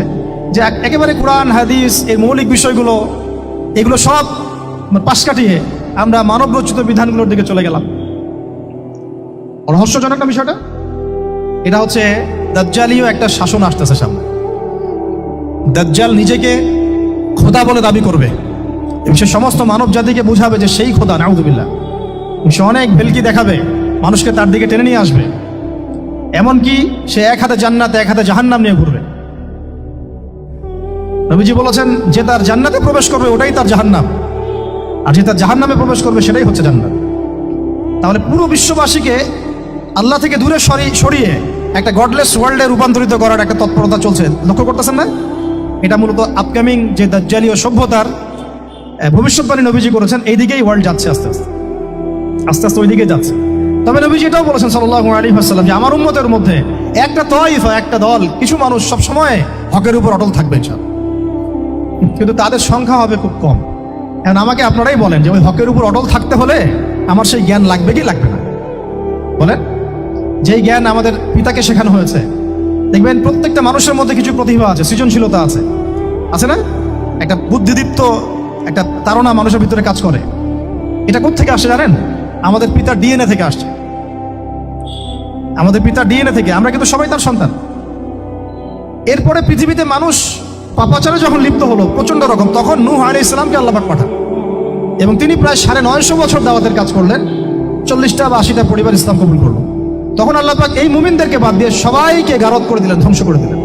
যে একেবারে কোরআন হাদিস এর মৌলিক বিষয়গুলো, এগুলো সব পাশ কাটিয়ে আমরা মানব রচিত বিধানগুলোর দিকে চলে গেলাম? রহস্যজনক না বিষয়টা? এটা হচ্ছে দাজ্জালীয় একটা শাসন আসতেছে সামনে। দাজ্জাল নিজেকে খোদা বলে দাবি করবে এবং সে সমস্ত মানব জাতিকে বুঝাবে যে সেই খোদা, নাউযুবিল্লাহ। সে অনেক ভেলকি দেখাবে, মানুষকে তার দিকে টেনে নিয়ে আসবে, এমনকি সে এক হাতে জান্নাত এক হাতে জাহান্নাম নিয়ে ঘুরবে। নবীজি বলেছেন যে তার জান্নাতে প্রবেশ করবে ওটাই তার জাহান্নাম, আর যে তার জাহান্নামে প্রবেশ করবে সেটাই হচ্ছে জান্নাত। তাহলে পুরো বিশ্ববাসীকে আল্লাহ থেকে দূরে সরিয়ে একটা গডলেস ওয়ার্ল্ডে রূপান্তরিত করার একটা তৎপরতা চলছে, লক্ষ্য করতেছেন না? এটা মূলত আপকামিং যে দাজ্জালীয় সভ্যতার ভবিষ্যৎবাণী নবীজি করেছেন, এই দিকেই ওয়ার্ল্ড যাচ্ছে আস্তে আস্তে আস্তে আস্তে ওই দিকে যাচ্ছে। তবে নবীজি এটাও বলেছেন সাল্লাল্লাহু আলাইহি ওয়াসাল্লাম যে আমার উম্মতের মধ্যে একটা তয়ফা, একটা দল, কিছু মানুষ সবসময় হকের উপর অটল থাকবে ইনশাআল্লাহ, কিন্তু তাদের সংখ্যা হবে খুব কম। এখন আমাকে আপনারাই বলেন যে ওই হকের উপর অটল থাকতে হলে আমার সেই জ্ঞান লাগবে কি লাগবে না? বলেন। যেই জ্ঞান আমাদের পিতাকে শেখানো হয়েছে, দেখবেন প্রত্যেকটা মানুষের মধ্যে কিছু প্রতিভা আছে, সৃজনশীলতা আছে না? একটা বুদ্ধিদীপ্ত একটা তাড়না মানুষের ভিতরে কাজ করে। এটা কোত্থেকে আসে জানেন? আমাদের পিতার ডিএনএ থেকে আসছে। আমাদের পিতার ডিএনএ থেকে, আমরা কিন্তু সবাই তার সন্তান। এরপরে পৃথিবীতে মানুষ পাপাচারে যখন লিপ্ত হলো প্রচন্ড রকম, তখন নূহ আলাইহিস সালামকে আল্লাহ পাক পাঠান এবং তিনি প্রায় 950 বছর দাওয়াতের কাজ করলেন, 40টা বা 80টা পরিবার ইসলাম কবুল করলো। তখন আল্লাহ পাক এই মুমিনদেরকে বাদ দিয়ে সবাইকে গারদ করে দিলেন, ধ্বংস করে দিলেন।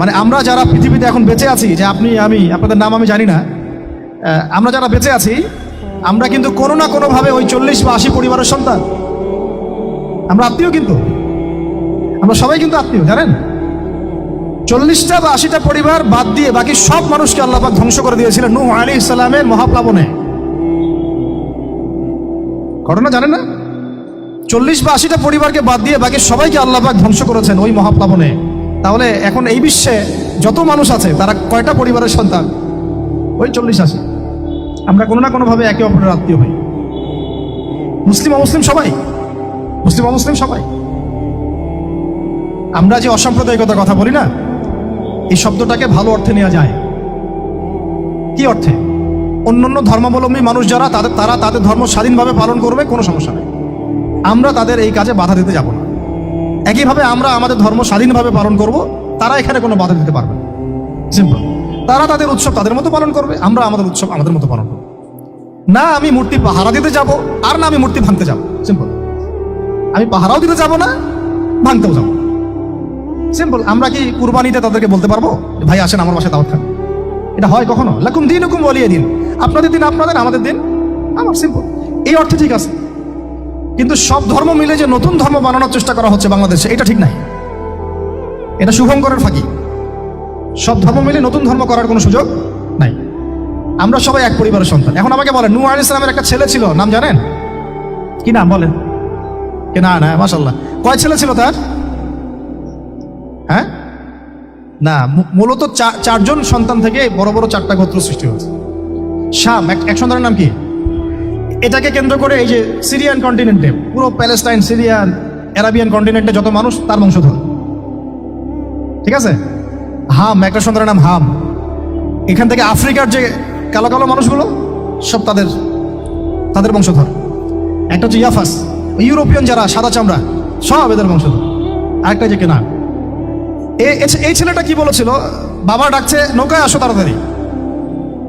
মানে আমরা যারা পৃথিবীতে এখন বেঁচে আছি, যে আপনি আমি, আপনাদের নাম আমি জানি না, আমরা যারা বেঁচে আছি, আমরা কিন্তু কোনো না কোনোভাবে ওই 40 বা 80 পরিবারের সন্তান। আমরা আত্মীয়, কিন্তু আমরা সবাই কিন্তু আত্মীয়, জানেন? 40টা বা 80টা পরিবার বাদ দিয়ে বাকি সব মানুষকে আল্লাহ পাক ধ্বংস করে দিয়েছিলেন নূহ আলাইহিস সালামের মহাপ্লাবনে। ঘটনা জানেন না? 40 বা 80টা পরিবারকে বাদ দিয়ে বাকি সবাইকে আল্লাহ পাক ধ্বংস করেছেন ওই মহাপ্লাবনে। তাহলে এখন এই বিশ্বে যত মানুষ আছে তারা কয়টা পরিবারের সন্তান? ওই 40-80। আমরা কোনো না কোনোভাবে একে অপরের আত্মীয় হই। মুসলিম অমুসলিম সবাই, মুসলিম অমুসলিম সবাই। আমরা যে অসাম্প্রদায়িকতার কথা বলি না, এই শব্দটাকে ভালো অর্থে নেওয়া যায়। কি অর্থে? অন্যান্য ধর্মাবলম্বী মানুষ যারা, তারা তাদের ধর্ম স্বাধীনভাবে পালন করবে, কোনো সমস্যা নেই, আমরা তাদের এই কাজে বাধা দিতে যাব না। একইভাবে আমরা আমাদের ধর্ম স্বাধীনভাবে পালন করব, তারা এখানে কোনো বাধা দিতে পারবে না। সিম্পল। তারা তাদের উৎসব তাদের মতো পালন করবে, আমরা আমাদের উৎসব আমাদের মতো পালন করব। না আমি মূর্তি পাহারা দিতে যাব, আর না আমি মূর্তি ভাঙতে যাব। সিম্পল। আমি পাহারাও দিতে যাব না, ভাঙতেও যাব। সিম্পল। আমরা কি কুরবানিতে তাদেরকে বলতে পারবো ভাই আসেন আমার বাসায় দাওয়াত খান? এটা হয় কখনো? লাকুম দীনুকুম ওয়ালিয়া দিন, আপনাদের দিন আপনাদের, আমাদের দিন আমার। সিম্পল। এই অর্থে ঠিক আছে, কিন্তু সব ধর্ম মিলে যে নতুন ধর্ম বানানোর চেষ্টা করা হচ্ছে বাংলাদেশে, এটা ঠিক নাই। এটা শুভঙ্করের ফাঁকি। সব ধর্ম মিলে নতুন ধর্ম করার কোনো সুযোগ নাই। আমরা সবাই এক পরিবারের সন্তান। এখন আমাকে বলেন, নূহ আলাইহিস সালামের একটা ছেলে ছিল, নাম জানেন? কি নাম বলেন? না না, মাশাআল্লাহ। কয় ছেলে ছিল তার? হ্যাঁ, না, মূলত 4জন সন্তান থেকে বড় বড় 4টা গোত্র সৃষ্টি হয়েছে। শাম এক সন্তানের নাম কি? এটাকে কেন্দ্র করে এই যে সিরিয়ান কন্টিনেন্টে, পুরো প্যালেস্টাইন, সিরিয়ান, অ্যারাবিয়ান কন্টিনেন্টে যত মানুষ, তার বংশধর। ঠিক আছে? হাম, একটা সন্তানের নাম হাম। এখান থেকে আফ্রিকার যে কালো কালো মানুষগুলো সব তাদের বংশধর। একটা হচ্ছে ইয়াফাস, ইউরোপিয়ান যারা সাদা চামড়া সব এদের বংশধর। আরেকটা যে কেনা, এই ছেলেটা কি বলেছিল, বাবা ডাকছে নৌকায় আসো তাড়াতাড়ি,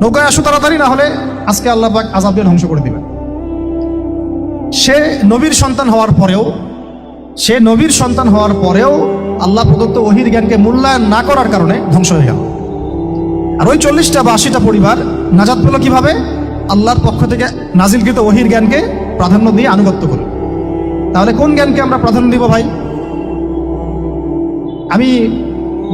নৌকায় আসো তাড়াতাড়ি, না হলে আজকে আল্লাহ পাক আযাব দিয়ে ধ্বংস করে দিবেন। সে নবীর সন্তান হওয়ার পরেও আল্লাহ প্রদত্ত ওহীর জ্ঞানকে মূল্যায়ন না করার কারণে ধ্বংস হয়ে গেল। আর ওই 40টা বা 80টা পরিবার নাজাত পেল কিভাবে? আল্লাহর পক্ষ থেকে নাজিলকৃত ওহীর জ্ঞানকে প্রাধান্য দিয়ে আনুগত্য করে। তাহলে কোন জ্ঞানকে আমরা প্রাধান্য দিব ভাই? আমি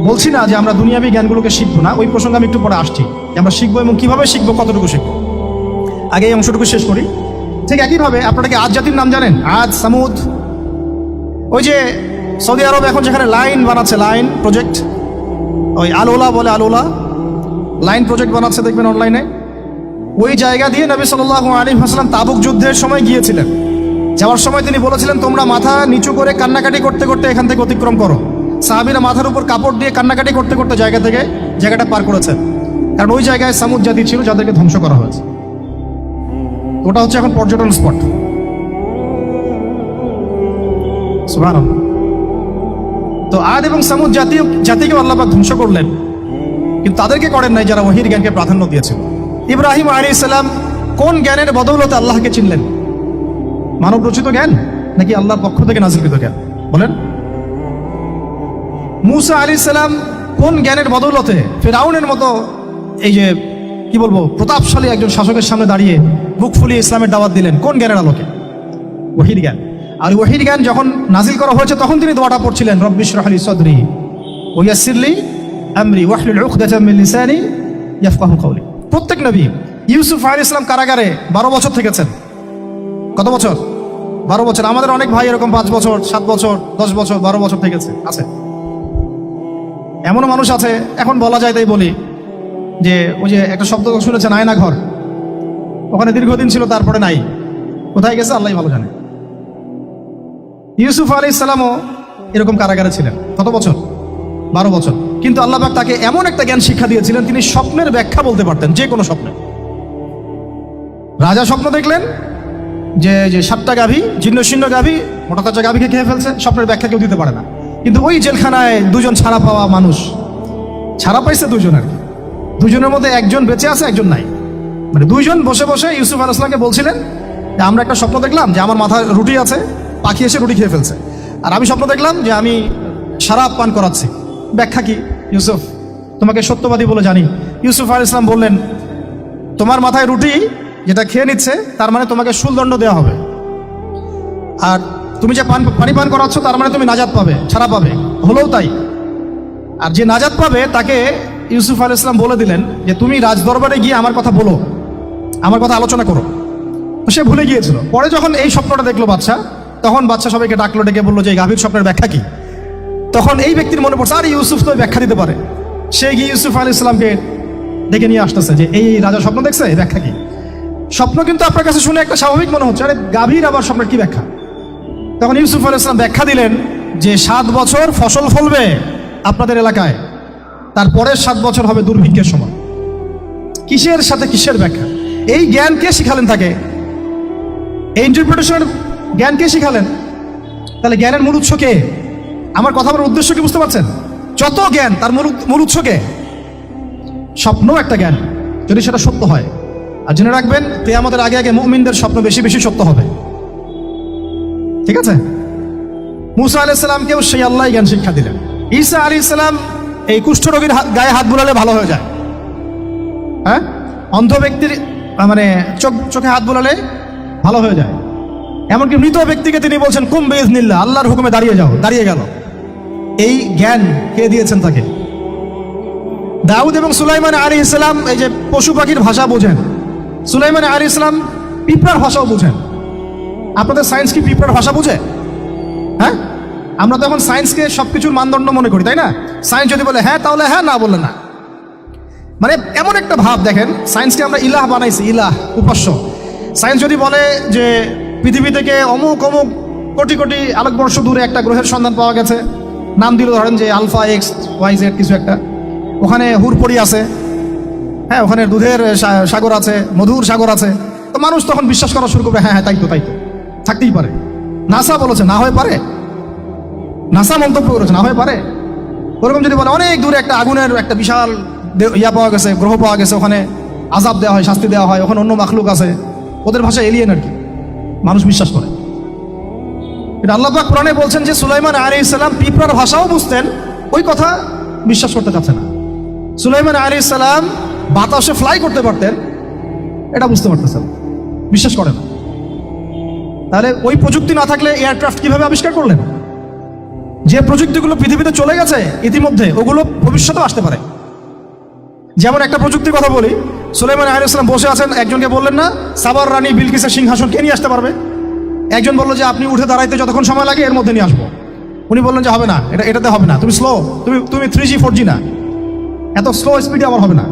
বলছি না যে আমরা দুনিয়াবী জ্ঞানগুলোকে শিখবো না, ওই প্রসঙ্গে আমি একটু পরে আসছি যে আমরা শিখবো এবং কিভাবে শিখবো, কতটুকু শিখবো। আগে এই অংশটুকু শেষ করি। ঠিক একইভাবে আপনারা কি আদ জাতির নাম জানেন? আদ, সামুদ। ওই যে সৌদি আরব এখন যেখানে লাইন বানাচ্ছে, লাইন প্রজেক্ট, ওই আলোলা বলে, আলোলা লাইন প্রজেক্ট বানাচ্ছে দেখবেন অনলাইনে। ওই জায়গা দিয়ে নবী সাল্লাল্লাহু আলাইহি ওয়াসাল্লাম তাবুক যুদ্ধের সময় গিয়েছিলেন। যাওয়ার সময় তিনি বলেছিলেন, তোমরা মাথা নিচু করে কান্নাকাটি করতে করতে এখান থেকে অতিক্রম করো। সাহাবীরা মাথার উপর কাপড় দিয়ে কান্নাকাটি করতে করতে জায়গাটা পার করেছেন, কারণ ওই জায়গায় সামুদ জাতি ছিল যাদেরকে ধ্বংস করা হয়েছে। ওটা হচ্ছে এখন পর্যটন স্পট। সুবহানাল্লাহ। তো আদ এবং সামুদ জাতিকে আল্লাহ পাক ধ্বংস করলেন, কিন্তু তাদেরকে করেন নাই যারা ওহীর জ্ঞানকে প্রাধান্য দিয়েছিল। ইব্রাহিম আলাইহিস সালাম কোন জ্ঞানের বদৌলতে আল্লাহকে চিনলেন? মানব রচিত জ্ঞান নাকি আল্লাহর পক্ষ থেকে নাজিলকৃত জ্ঞান? বলেন। মূসা আলাইহিস সালাম কোন জ্ঞানের বদৌলতে ফিরআউনের মতো এই যে কি বলবো প্রতাপশালী একজন শাসকের সামনে দাঁড়িয়ে বুক ফুলিয়ে ইসলামের দাওয়াত দিলেন? কোন জ্ঞানের আলোকে? ওহীর জ্ঞান। আর ওহীর জ্ঞান যখন নাজিল করা হয়েছে তখন তিনি দোয়াটা পড়ছিলেন, রব্বি ইশরাহ লি সাদরি ওয়া ইয়াসসির লি আমরি ওয়াহলুল উকদাতাম মিন লিসানি ইয়াফকাহু কওলি। প্রত্যেক নবী, ইউসুফ আলাইহিস সালাম কারাগারে 12 বছর থেকেছেন। কত বছর? 12 বছর। আমাদের অনেক ভাই এরকম 5 বছর, 7 বছর, 10 বছর, 12 বছর থেকেছে, আছে। এমনও মানুষ আছে, এখন বলা যায় তাই বলি, যে ওই যে একটা শব্দ শুনেছেন আয়না ঘর, ওখানে দীর্ঘদিন ছিল, তারপরে নাই, কোথায় গেছে আল্লাহই ভালো জানে। ইউসুফ আলাইহিস সালামও এরকম কারাগারে ছিলেন। কত বছর? 12 বছর। কিন্তু আল্লাহ পাক তাকে এমন একটা জ্ঞান শিক্ষা দিয়েছিলেন, তিনি স্বপ্নের ব্যাখ্যা বলতে পারতেন, যে কোনো স্বপ্নের। রাজা স্বপ্ন দেখলেন যে 7টা গাভী, জীর্ণশীর্ণ গাভী, মোটা তাজা গাভীকে খেয়ে ফেলছে, স্বপ্নের ব্যাখ্যা কেউ দিতে পারে না। কিন্তু ওই জেলখানায় 2জন ছাড়া পাওয়া মানুষ, ছাড়া পাইছে 2জন আর কি, 2জনের মধ্যে একজন বেঁচে আছে, একজন নাই। মানে 2জন বসে বসে ইউসুফ আলাইহিস সালামকে বলছিলেন যে আমরা একটা স্বপ্ন দেখলাম যে আমার মাথায় রুটি আছে, পাখি এসে রুটি খেয়ে ফেলছে। আর আমি স্বপ্ন দেখলাম যে আমি শরাব পান করাচ্ছি, ব্যাখ্যা কি? ইউসুফ, তোমাকে সত্যবাদী বলে জানি। ইউসুফ আলাইহিস সালাম বললেন, তোমার মাথায় রুটি যেটা খেয়ে নিচ্ছে, তার মানে তোমাকে শুলদণ্ড দেওয়া হবে। আর তুমি যে পানি পান করাচ্ছ, তার মানে তুমি নাজাত পাবে, ছাড়া পাবে। হলেও তাই। আর যে নাজাত পাবে তাকে ইউসুফ আলাইহিস সালাম বলে দিলেন যে তুমি রাজদরবারে গিয়ে আমার কথা বলো, আমার কথা আলোচনা করো। সে ভুলে গিয়েছিল। পরে যখন এই স্বপ্নটা দেখলো বাদশা, তখন বাদশা সবাইকে ডাকলো, ডেকে বললো যে এই গাভীর স্বপ্নের ব্যাখ্যা কি? তখন এই ব্যক্তির মনে পড়ছে, আর ইউসুফ তো ব্যাখ্যা দিতে পারে। সে গিয়ে ইউসুফ আলাইহিস সালামকে ডেকে নিয়ে আসতেছে যে এই রাজা স্বপ্ন দেখছে, এই ব্যাখ্যা কি? স্বপ্ন কিন্তু আপনার কাছে শুনে একটা স্বাভাবিক মনে হচ্ছে, আরে গাভীর আবার স্বপ্নের কি ব্যাখ্যা? তখন ইউসুফ আলাইহিস সালাম ব্যাখ্যা দিলেন যে 7 বছর ফসল ফলবে আপনাদের এলাকায়, তারপরের 7 বছর হবে দুর্ভিক্ষের সময়। কিসের সাথে কিসের ব্যাখ্যা? এই জ্ঞান কে শিখালেন তাকে? এই ইন্টারপ্রিটেশনের জ্ঞান কে শিখালেন? তাহলে জ্ঞানের মূল উৎস কে? আমার কথা বলার উদ্দেশ্য কি বুঝতে পারছেন? যত জ্ঞান তার মূল উৎস কে? স্বপ্ন একটা জ্ঞান, যদি সেটা সত্য হয়। আর জেনে রাখবেন, কিয়ামতের আগে আগে মুমিনদের স্বপ্ন বেশি বেশি সত্য হবে। ঠিক আছে? মূসা আলাইহিস সালামকেও সেই আল্লাহ জ্ঞান শিক্ষা দিলেন। ঈসা আলাইহিস সালাম এই কুষ্ঠরোগীর গায়ে হাত বুলালে ভালো হয়ে যায়। হ্যাঁ, অন্ধ ব্যক্তির মানে চোখে হাত বুলালে ভালো হয়ে যায়। এমনকি মৃত ব্যক্তিকে তিনি বলছেন কুম বিইজনিল্লাহ, আল্লাহর হুকুমে দাঁড়িয়ে যাও, দাঁড়িয়ে গেল। এই জ্ঞান কে দিয়েছেন তাকে? দাউদ এবং সুলাইমান আলাইহিস সালাম এই যে পশু পাখির ভাষা বোঝেন, সুলাইমান আলাইহিস সালাম পিঁপড়ার ভাষাও বোঝেন। আপনাদের সায়েন্স কি পিঁপড়ার ভাষা বুঝে? হ্যাঁ, আমরা তো এখন সায়েন্সকে সবকিছুর মানদণ্ড মনে করি, তাই না? সায়েন্স যদি বলে হ্যাঁ, তাহলে হ্যাঁ, না বললে না। মানে এমন একটা ভাব, দেখেন সায়েন্সকে আমরা ইলাহ বানাইছি, ইলাহ, উপাস্য। সায়েন্স যদি বলে যে পৃথিবী থেকে অমুক অমুক কোটি কোটি আলোকবর্ষ দূরে একটা গ্রহের সন্ধান পাওয়া গেছে, নাম দিল ধরেন যে আলফা এক্স ওয়াই জেড কিছু একটা, ওখানে হুরপড়ি আছে, হ্যাঁ ওখানে দুধের সাগর আছে, মধুর সাগর আছে। তো মানুষ তখন বিশ্বাস করা শুরু করবে, হ্যাঁ হ্যাঁ তাই তো থাকতেই পারে। নাসা বলেছে না হয়ে পারে, নাসা মন্তব্য করেছে না হয়ে পারে। ওরকম যদি বলে অনেক দূরে একটা আগুনের একটা বিশাল ইয়া পাওয়া গেছে, গ্রহ পাওয়া গেছে, ওখানে আযাব দেওয়া হয়, শাস্তি দেওয়া হয়, ওখানে অন্য মাখলুক আছে, ওদের ভাষা এলিয়েন আর কি, মানুষ বিশ্বাস করে। এটা আল্লাহ পাক কোরআনে বলছেন যে সুলাইমান আলাইহিস সালাম পিঁপড়ার ভাষাও বুঝতেন, ওই কথা বিশ্বাস করতে চাচ্ছে না। সুলাইমান আলাইহিস সালাম বাতাসে ফ্লাই করতে পারতেন, এটা বুঝতে পারতেছেন, বিশ্বাস করে না। তাহলে ওই প্রযুক্তি না থাকলে এয়ারক্রাফট কিভাবে আবিষ্কার করলেন? যে প্রযুক্তিগুলো পৃথিবীতে চলে গেছে ইতিমধ্যে, ওগুলো ভবিষ্যতেও আসতে পারে। যেমন একটা প্রযুক্তির কথা বলি, সুলাইমান আলাইহিস সালাম বসে আছেন, একজনকে বললেন না সাবার রানী বিলকিসের সিংহাসন কে নিয়ে আসতে পারবে? একজন বললো যে আপনি উঠে দাঁড়াইতে যতক্ষণ সময় লাগে এর মধ্যে নিয়ে আসবো। উনি বললেন যে হবে না, এটাতে হবে না, তুমি স্লো, তুমি 3G 4G না, এত স্লো স্পিডে আমার হবে না।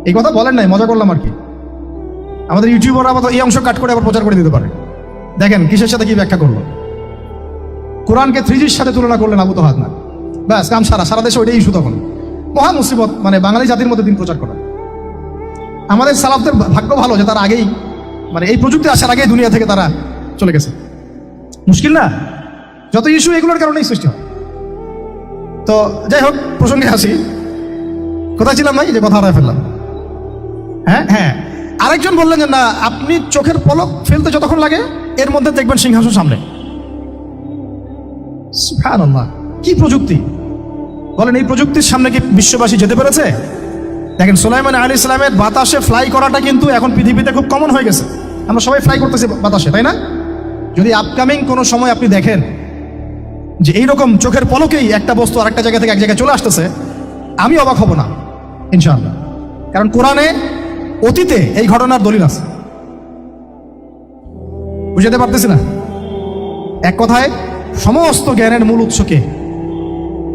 এই কথা বলেন নাই, মজা করলাম আর কি। আমাদের ইউটিউবাররা আবার এই অংশ কাট করে আবার প্রচার করে দিতে পারে। দেখেন কিসের সাথে কি ব্যাখ্যা করলো। কোরআনকে 3Gর সাথে তুলনা করলেন আবু তোহাদ না, ব্যাস কাম সারা দেশে ওইটাই ইস্যু। তখন মহা মুসিবত, মানে বাঙালি জাতির মধ্যে দিন প্রচার করা। আমাদের সালাফদের ভাগ্য ভালো যে তারা আগেই, মানে এই প্রযুক্তি আসার আগেই দুনিয়া থেকে তারা চলে গেছে। মুশকিল না, যত ইস্যু এগুলোর কারণেই সৃষ্টি হয়। তো যাই হোক, প্রসঙ্গে আসি, কোথায় ছিলাম ভাই, যে কথা হারায় ফেললাম। হ্যাঁ আরেকজন বললেন যে না, আপনি চোখের পলক ফেলতে যতক্ষণ লাগে এর মধ্যে দেখবেন সিংহাসন সামনে। সুবহানাল্লাহ, কি প্রযুক্তি বলেন! এই প্রযুক্তির সামনে কি বিশ্ববাসী যেতে পেরেছে? দেখেন সুলাইমান আলাইহিস সালামের বাতাসে ফ্লাই করাটা কিন্তু এখন পৃথিবীতে খুব কমন হয়ে গেছে। আমরা সবাই ফ্লাই করতেছি বাতাসে, তাই না? যদি আপকামিং কোনো সময় আপনি দেখেন যে এইরকম চোখের পলকেই একটা বস্তু আরেকটা জায়গা থেকে এক জায়গায় চলে আসতেছে, আমি অবাক হব না ইনশাআল্লাহ। কারণ কোরআনে অতীতে এই ঘটনার দলিল আছে। বুঝতে পারতেছি না? এক কথায় সমস্ত জ্ঞানের মূল উৎসকে।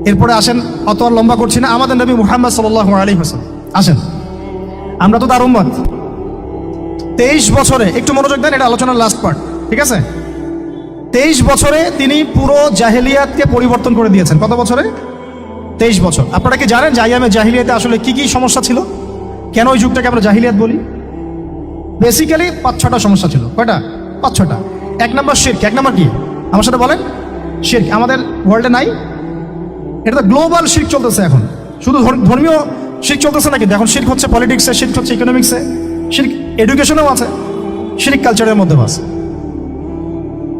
এরপরে আসেন, অত আর লম্বা করছি না, আমাদের নবী মুহাম্মদ সাল্লাল্লাহু আলাইহি ওয়াসাল্লাম আসেন। আমরা তো তার উম্মত। 23 বছরে, একটু মনোযোগ দেন, এটা আলোচনার লাস্ট পার্ট, ঠিক আছে? 23 বছরে তিনি পুরো জাহেলিয়াতকে পরিবর্তন করে দিয়েছেন। কত বছরে? 23 বছর। আপনারা কি জানেন যে আইয়ামে জাহিলিয়াতে আসলে কি কি সমস্যা ছিল? কেন ওই যুগটাকে আমরা জাহিলিয়াত বলি? বেসিক্যালি 5-6টা সমস্যা ছিল। কয়টা? 5-6টা। 1 নম্বর শিরক। 1 নম্বর কি? আমার সাথে বলেন। শিরক আমাদের ওয়ার্ল্ডে নাই, এটা তো গ্লোবাল শিরক চলতেছে এখন। শুধু ধর্মীয় শিরক চলতেছে নাকি? এখন শিরক হচ্ছে পলিটিক্সে, শিরক হচ্ছে ইকোনমিক্সে, শিরক এডুকেশনেও আছে, শিরক কালচারের মধ্যেও আছে।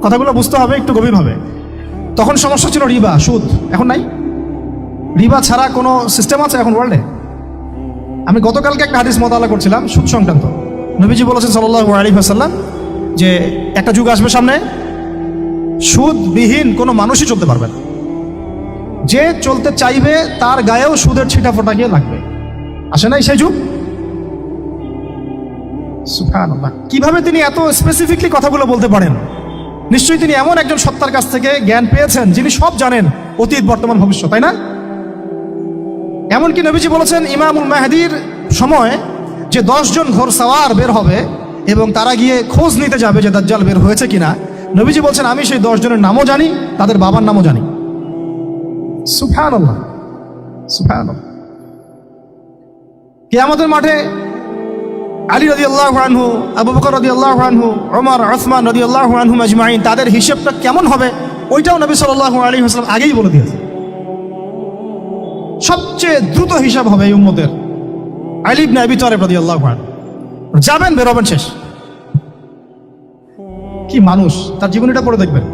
কথাগুলো বুঝতে হবে একটু গভীরভাবে। তখন সমস্যা ছিল রিবা, সুদ। এখন নাই। রিবা ছাড়া কোনো সিস্টেম আছে এখন ওয়ার্ল্ডে? আমি গতকালকে একটা হাদিস মোতালা করছিলাম সুদ সংক্রান্ত। নবীজি বলেছেন সাল্লাল্লাহু আলাইহি ওয়াসাল্লাম যে একটা যুগ আসবে সামনে, সুদবিহীন কোনো মানুষই চলতে পারবে না। যে চলতে চাইবে তার গায়েও সুদের ছিটা ফোটা গিয়ে লাগবে। আসে নাই সেই যুগ? সুবহানাল্লাহ, কিভাবে তিনি এত স্পেসিফিকলি কথাগুলো বলতে পারেন? নিশ্চয়ই তিনি এমন একজন সত্তার কাছ থেকে জ্ঞান পেয়েছেন যিনি সব জানেন, অতীত বর্তমান ভবিষ্যৎ, তাই না? এমনকি নবীজি বলেছেন ইমামুল মাহদির সময় যে 10 জন ঘোড়সাওয়ার বের হবে এবং তারা গিয়ে খোঁজ নিতে যাবে যে দাজ্জাল বের হয়েছে কিনা। নবীজি বলছেন আমি সেই 10 জনের নামও জানি, তাদের বাবার নামও জানি। সুবহানাল্লাহ, সুবহানাল্লাহ। কিয়ামতের মাঠে আলী রাদিয়াল্লাহু আনহু, আবু বকর রাদিয়াল্লাহু আনহু, ওমর, উসমান রাদিয়াল্লাহু আনহুম আজমাইন, তাদের হিসাবটা কেমন হবে ওইটাও নবী সাল্লাল্লাহু আলাইহি ওয়াসাল্লাম আগেই বলে দিয়েছেন। সবচেয়ে দ্রুত হিসাব হবে এই উম্মতের আলী ইবনে আবি তালিব রাদিয়াল্লাহু আনহু। যাবেন, বেরোবেন, শেষ। কি মানুষ, তার জীবনীটা পড়ে দেখবেন।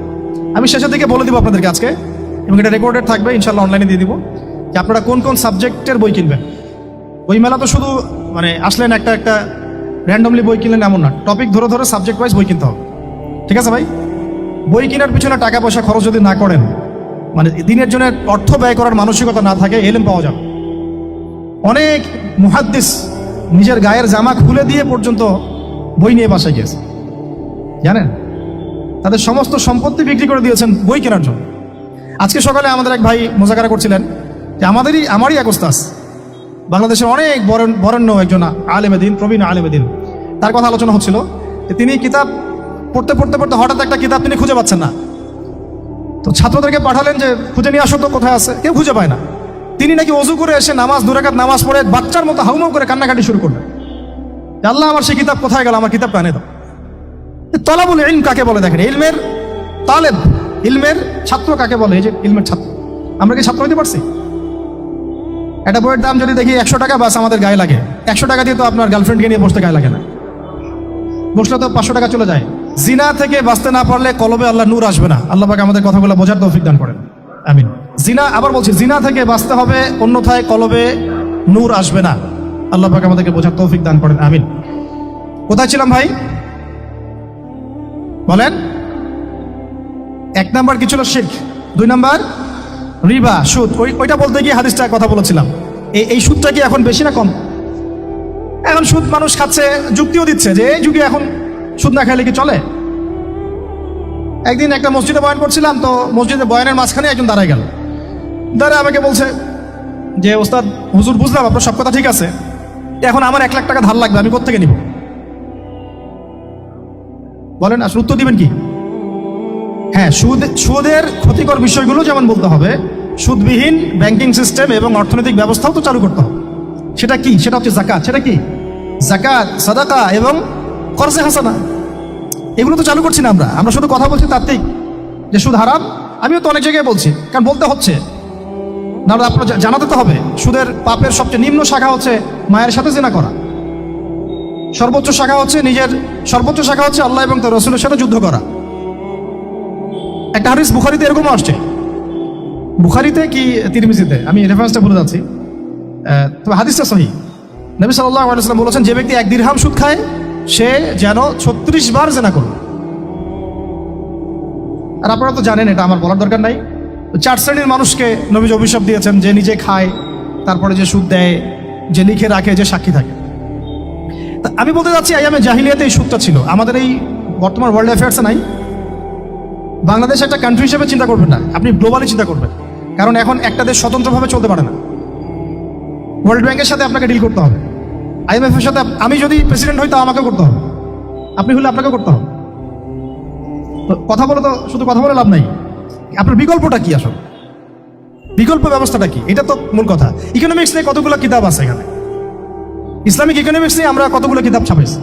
আমি শেষের দিকে বলে দিব আপনাদেরকে আজকে, এবং এটা রেকর্ডেড থাকবে, ইনশাআল্লাহ অনলাইনে দিয়ে দিব, যে আপনারা কোন কোন সাবজেক্টের বই কিনবেন। বই মেলা তো শুধু মানে আসলেন একটা র্যান্ডমলি বই কিনলেন এমন না, টপিক ধরে ধরে সাবজেক্ট ওয়াইজ বই কিনতে হবে, ঠিক আছে ভাই? বই কেনার পিছনে টাকা পয়সা খরচ যদি না করেন, মানে দিনের জন্য অর্থ ব্যয় করার মানসিকতা না থাকে, এলেম পাওয়া যাবে। অনেক মুহাদ্দিস নিজের গায়ের জামা খুলে দিয়ে পর্যন্ত বই নিয়ে বাসায় গিয়েছে, জানেন? তাদের সমস্ত সম্পত্তি বিক্রি করে দিয়েছেন বই কেনার জন্য। আজকে সকালে আমাদের এক ভাই মোজাকারা করছিলেন যে আমারই এক ওস্তাদ, বাংলাদেশের অনেক বরেণ্য একজন আলেমে দিন, প্রবীণ আলেমে দিন, তার কথা আলোচনা হচ্ছিল যে তিনি কিতাব পড়তে পড়তে পড়তে হঠাৎ একটা কিতাব তিনি খুঁজে পাচ্ছেন না। তো ছাত্রদেরকে পাঠালেন যে খুঁজে নিয়ে আসো তো, কোথায় আছে? কেউ খুঁজে পায় না। তিনি নাকি অজু করে এসে নামাজ 2 রাকাত নামাজ পড়ে বাচ্চার মতো হাউমাউ করে কান্নাকাটি শুরু করলেন, আল্লাহ আমার সেই কিতাব কোথায় গেল, আমার কিতাবটা এনে দাও। তলাবুল ইলম কাকে বলে দেখেন, ইলমের তালেব, ইলমের ছাত্র কাকে বলে? এই যে ইলমের ছাত্র, আমরা কি ছাত্র হইতে পারছি? একটা বইয়ের দাম যদি দেখি 100 টাকা, বাস আমাদের গায়ে লাগে। 100 টাকা দিয়ে তো আপনার গার্লফ্রেন্ডকে নিয়ে বসতে গায়ে লাগে না, বসলে তো 500 টাকা চলে যায়। জিনা থেকে বাঁচতে না পারলে কলবে আল্লাহ নূর আসবে না। আল্লাহ পাক আমাদের কথাগুলো বোঝার তৌফিক দান করেন, আমিন। জিনা, আবার বলছি, জিনা থেকে বাঁচতে হবে, অন্যথায় কলবে নূর আসবে না। আল্লাহ পাক আমাদেরকে বোঝার তৌফিক দান করেন, আমিন। কোথায় ছিলাম ভাই বলেন? 1 নাম্বার কি ছিল? শিরক। 2 নাম্বার রিবা, সুদ। ওইটা বলতে গিয়ে হাদিসটা কথা বলেছিলাম। এই সুদটা কি এখন বেশি না কম? এখন সুদ মানুষ খাচ্ছে, যুক্তিও দিচ্ছে যে এই যুগে এখন সুদ না খাইলে কি চলে? একদিন একটা মসজিদে বয়ান করছিলাম, তো মসজিদে বয়ানের মাঝখানে একজন দাঁড়ায় গেল, দাঁড়ায় আমাকে বলছে যে ওস্তাদ, হুজুর বুঝলাম আপনার সব কথা ঠিক আছে, এখন আমার 1 লাখ টাকা ধার লাগবে, আমি কোত্থেকে নিব? বলেন আসলে উত্তর দিবেন কি? হ্যাঁ, সুদের ক্ষতিকর বিষয়গুলো যেমন বলতে হবে, সুদবিহীন ব্যাংকিং সিস্টেম এবং অর্থনৈতিক ব্যবস্থাও তো চালু করতে হবে। সেটা কি? সেটা হচ্ছে যাকাত। সেটা কি? যাকাত, সাদাকা এবং কর্জে হাসানা। এগুলো তো চালু করছি না আমরা শুধু কথা বলছি তাত্ত্বিক যে সুদ হারাম। আমিও তো অনেক জায়গায় বলছি, কারণ বলতে হচ্ছে না, আপনার জানাতে তো হবে। সুদের পাপের সবচেয়ে নিম্ন শাখা হচ্ছে মায়ের সাথে জিনা করা, সর্বোচ্চ শাখা হচ্ছে আল্লাহ এবং তার রাসূলের সাথে যুদ্ধ করা। একটা হাদিস বুখারীতে এরকমও আসছে, বুখারীতে কি তিরমিজিতে, আমি রেফারেন্সটা ভুলে যাচ্ছি, তবে হাদিসটা সহিহ। নবী সাল্লাল্লাহু আলাইহি ওয়াসাল্লাম বলেছেন, যে ব্যক্তি 1 দিরহাম সুদ খায় সে যেন 36 বার জিনা করবে। আর আপনারা তো জানেন, এটা আমার বলার দরকার নাই। 4 শ্রেণীর মানুষকে নবীজি অভিশাপ দিয়েছেন, যে নিজে খায়, তারপরে যে সুদ দেয়, যে লিখে রাখে, যে সাক্ষী থাকে। আমি বলতে যাচ্ছি, আইয়ামে জাহিলিয়াতে এই সুদটা ছিল, আমাদের এই বর্তমান ওয়ার্ল্ড অ্যাফেয়ার্সে নাই। বাংলাদেশ একটা কান্ট্রি হিসেবে চিন্তা করবেন না, আপনি গ্লোবালি চিন্তা করবেন, কারণ এখন একটা দেশ স্বতন্ত্রভাবে চলতে পারে না। ওয়ার্ল্ড ব্যাংকের সাথে আপনাকে ডিল করতে হবে, IMF এর সাথে। আমি যদি প্রেসিডেন্ট হই, তা আমাকে করতে হবে, আপনি হলে আপনাকে করতে হবে। তো কথা বলে তো শুধু কথা বলে লাভ নাই, আপনার বিকল্পটা কি? আসলে বিকল্প ব্যবস্থাটা কি? এটা তো মূল কথা। ইকোনমিক্স নিয়ে কতগুলো কিতাব আছে এখানে, ইসলামিক ইকোনমিক্স নিয়ে আমরা কতগুলো কিতাব ছাপাইছি,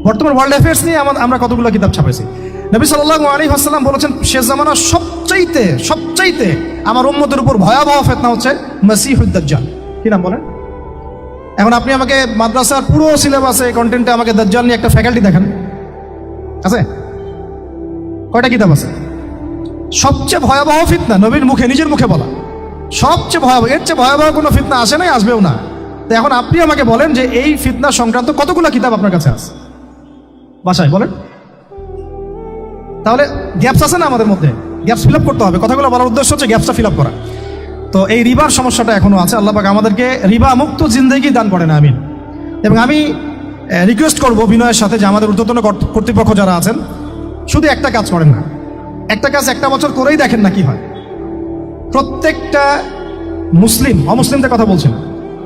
বর্তমান ওয়ার্ল্ড অ্যাফেয়ার্স নিয়ে আমরা কতগুলো কিতাব ছাপাইছি। নবী সাল্লাল্লাহু আলাইহি ওয়াসাল্লাম বলেছেন, শেষ জামানার সবচাইতে আমার উম্মতের উপর ভয়াবহ ফিতনা হচ্ছে মসিহুদ দাজ্জাল। কি নাম বলেন? এখন আপনি আমাকে মাদ্রাসার পুরো সিলেবাসে কন্টেন্টে আমাকে দাজ্জাল নিয়ে একটা ফ্যাকাল্টি দেখান, আছে? কয়টা কিতাব আছে? সবচেয়ে ভয়াবহ ফিতনা, নবীর মুখে, নিজের মুখে বলা, সবচেয়ে ভয়াবহ। এর চেয়ে ভয়াবহ কোনো ফিতনা আসে নাই, আসবেও না। তো এখন আপনি আমাকে বলেন যে এই ফিতনা সংক্রান্ত কতগুলো কিতাব আপনার কাছে আছে বাসায়, বলেন। তাহলে গ্যাপস আছে না আমাদের মধ্যে? গ্যাপস ফিল আপ করতে হবে। কথাগুলো বলার উদ্দেশ্য হচ্ছে গ্যাপসটা ফিল আপ করা। তো এই রিবার সমস্যাটা এখনো আছে। আল্লাহ পাক আমাদেরকে রিবা মুক্ত জিন্দেগি দান করেন, আমিন। এবং আমি রিকোয়েস্ট করব বিনয়ের সাথে যে আমাদের ঊর্ধ্বতন কর্তৃপক্ষ যারা আছেন, শুধু একটা কাজ করেন না, একটা কাজ 1টা বছর করেই দেখেন না কি হয়। প্রত্যেকটা মুসলিম, অমুসলিমদের কথা বলছেন,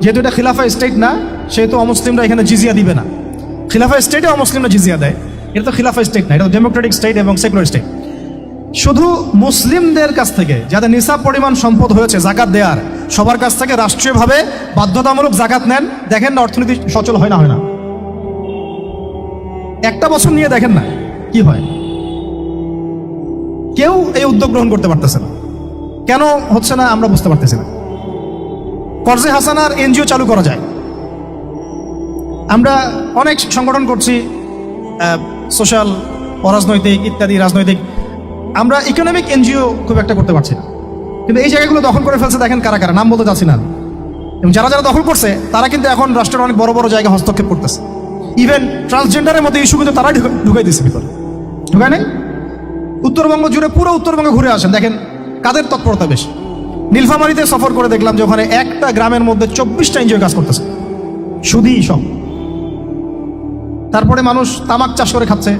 যেহেতু এটা খিলাফা স্টেট না, সেহেতু অমুসলিমরা এখানে জিজিয়া দিবে না। খিলাফা স্টেটে অমুসলিমরা জিজিয়া দেয়, এটা তো খিলাফা স্টেট না, এটা তো ডেমোক্রেটিক স্টেট এবং সেকুলার স্টেট। শুধু মুসলিমদের কাছ থেকে যাদের নিসাব পরিমাণ সম্পদ হয়েছে জাকাত দেওয়ার, সবার কাছ থেকে রাষ্ট্রীয়ভাবে বাধ্যতামূলক জাকাত নেন, দেখেন না অর্থনীতি সচল হয় না। 1টা বছর নিয়ে দেখেন না কি হয়। কেউ এই উদ্যোগ গ্রহণ করতে পারতেছে না। কেন হচ্ছে না আমরা বুঝতে পারতেছি না। কর্জে হাসানার এনজিও চালু করা যায়। আমরা অনেক সংগঠন করছি, সোশ্যাল, অরাজনৈতিক ইত্যাদি রাজনৈতিক। আমরা ইকোনমিক এনজিও খুব একটা করতে পারছি না। কিন্তু এই জায়গাগুলো দখল করে ফেলছে, দেখেন কারা কারা, নাম বলতে চাচ্ছি না। এবং যারা যারা দখল করছে তারা কিন্তু এখন রাষ্ট্রের অনেক বড় বড় জায়গায় হস্তক্ষেপ করতেছে। ইভেন ট্রান্সজেন্ডারের মধ্যে ইস্যু কিন্তু তারাই ঢুকাই দিচ্ছে ভিতরে, ঢুকায় নাই? উত্তরবঙ্গ জুড়ে, পুরো উত্তরবঙ্গ ঘুরে আসেন, দেখেন কাদের তৎপরতা বেশি। নীলফামারীতে সফর করে দেখলাম যে ওখানে একটা গ্রামের মধ্যে 24টা এনজিও কাজ করতেছে, শুধুই সব। তারপরে মানুষ তামাক চাষ করে খাচ্ছে।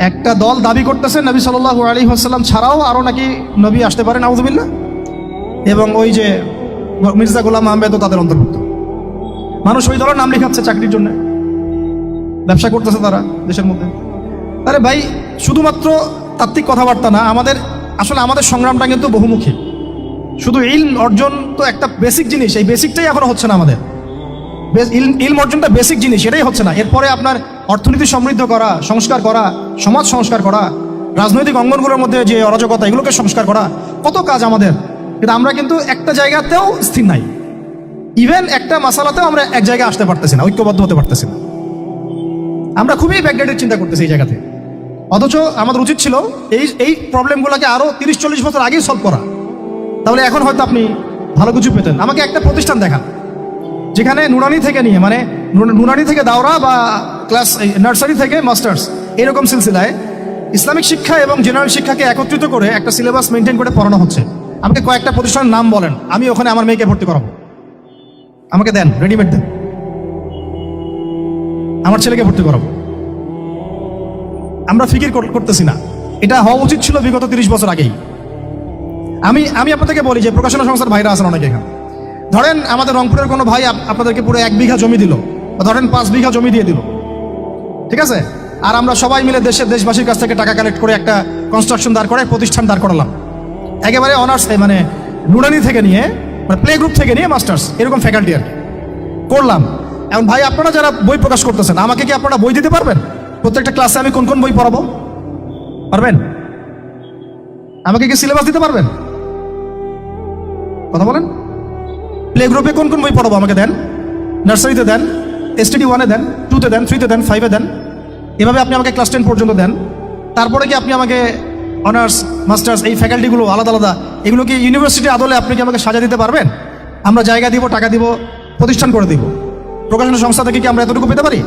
একটা দল দাবি করতেছে নবী সাল্লাল্লাহু আলাইহি ওয়াসাল্লাম ছাড়াও আরো নাকি নবী আসতে পারেন, নাউযুবিল্লাহ। এবং ওই যে মির্জা গোলাম আহমেদও তাদের অন্তর্ভুক্ত। মানুষ ওই দলের নাম লেখাচ্ছে চাকরির জন্য, ব্যবসা করতেছে তারা দেশের মধ্যে। আরে ভাই, শুধুমাত্র তাত্ত্বিক কথাবার্তা না, আমাদের সংগ্রামটা কিন্তু বহুমুখী। শুধু ইলম অর্জন তো একটা বেসিক জিনিস, এই বেসিকটাই এখনো হচ্ছে না আমাদের। ইলম অর্জনটা বেসিক জিনিস, এটাই হচ্ছে না। এরপরে আপনার অর্থনীতি সমৃদ্ধ করা, সংস্কার করা, সমাজ সংস্কার করা, রাজনৈতিক অঙ্গনগুলোর মধ্যে যে অরাজকতা, এগুলোকে সংস্কার করা, কত কাজ আমাদের। কিন্তু আমরা কিন্তু একটা জায়গাতেও স্থির নাই। ইভেন একটা মাসালাতেও আমরা এক জায়গায় আসতে পারতেছি না, ঐক্যবদ্ধ হতে পারতেছি না। আমরা খুবই ব্যাকডেটেড চিন্তা করতেছি এই জায়গাতে। অথচ আমাদের উচিত ছিল এই প্রবলেমগুলোকে আরো 30-40 বছর আগেই সলভ করা। তাহলে এখন হয়তো আপনি ভালো কিছু পেতেন। আমাকে একটা প্রতিষ্ঠান দেখান যেখানে নুরানি থেকে নিয়ে, মানে নুরানি থেকে দাওরা বা ক্লাস নার্সারি থেকে মাস্টার্স, এরকম সিলসিলায় ইসলামিক শিক্ষা এবং জেনারেল শিক্ষাকে একত্রিত করে একটা সিলেবাস মেনটেন করে পড়ানো হচ্ছে। আমাকে কয়েকটা প্রতিষ্ঠানের নাম বলেন, আমি ওখানে আমার মেয়েকে ভর্তি করাবো। আমাকে দেন, রেডিমেড দেন, আমার ছেলেকে ভর্তি করাবো। আমরা ফিকির করতেছি না। এটা হওয়া উচিত ছিল বিগত 30 বছর আগেই। আমি আপনাদেরকে বলি যে প্রকাশনা সংস্থার ভাইরা আছেন অনেকে এখানে। ধরেন আমাদের রংপুরের কোনো ভাই আপনাদেরকে পুরো 1 বিঘা জমি দিল, বা ধরেন 5 বিঘা জমি দিয়ে দিল, ঠিক আছে? আর আমরা সবাই মিলে দেশবাসীর কাছ থেকে টাকা কালেক্ট করে একটা কনস্ট্রাকশন দাঁড় করে প্রতিষ্ঠান দাঁড় করালাম, একেবারে অনার্স, মানে নুরানি থেকে নিয়ে, মানে প্লে গ্রুপ থেকে নিয়ে মাস্টার্স, এরকম ফ্যাকাল্টি আর করলাম। এখন ভাই আপনারা যারা বই প্রকাশ করতেছেন, আমাকে কি আপনারা বই দিতে পারবেন? প্রত্যেকটা ক্লাসে আমি কোন কোন বই পড়াবো পারবেন? আমাকে কি সিলেবাস দিতে পারবেন? কথা বলেন। প্লে গ্রুপে কোন কোন বই পড়াবো আমাকে দেন, নার্সারিতে দেন, STD 1-এ দেন, 2-তে দেন, 3-তে দেন, 5-এ দেন। এভাবে আপনি আমাকে ক্লাস 10 পর্যন্ত দেন। তারপরে কি আপনি আমাকে অনার্স, মাস্টার্স, এই ফ্যাকাল্টিগুলো আলাদা আলাদা, এগুলো কি ইউনিভার্সিটি আদলে আপনি কি আমাকে সাজা দিতে পারবেন? আমরা জায়গা দিব, টাকা দিব, প্রতিষ্ঠান করে দিব। প্রকাশনা সংস্থা থেকে কি আমরা এতটুকু পেতে পারি?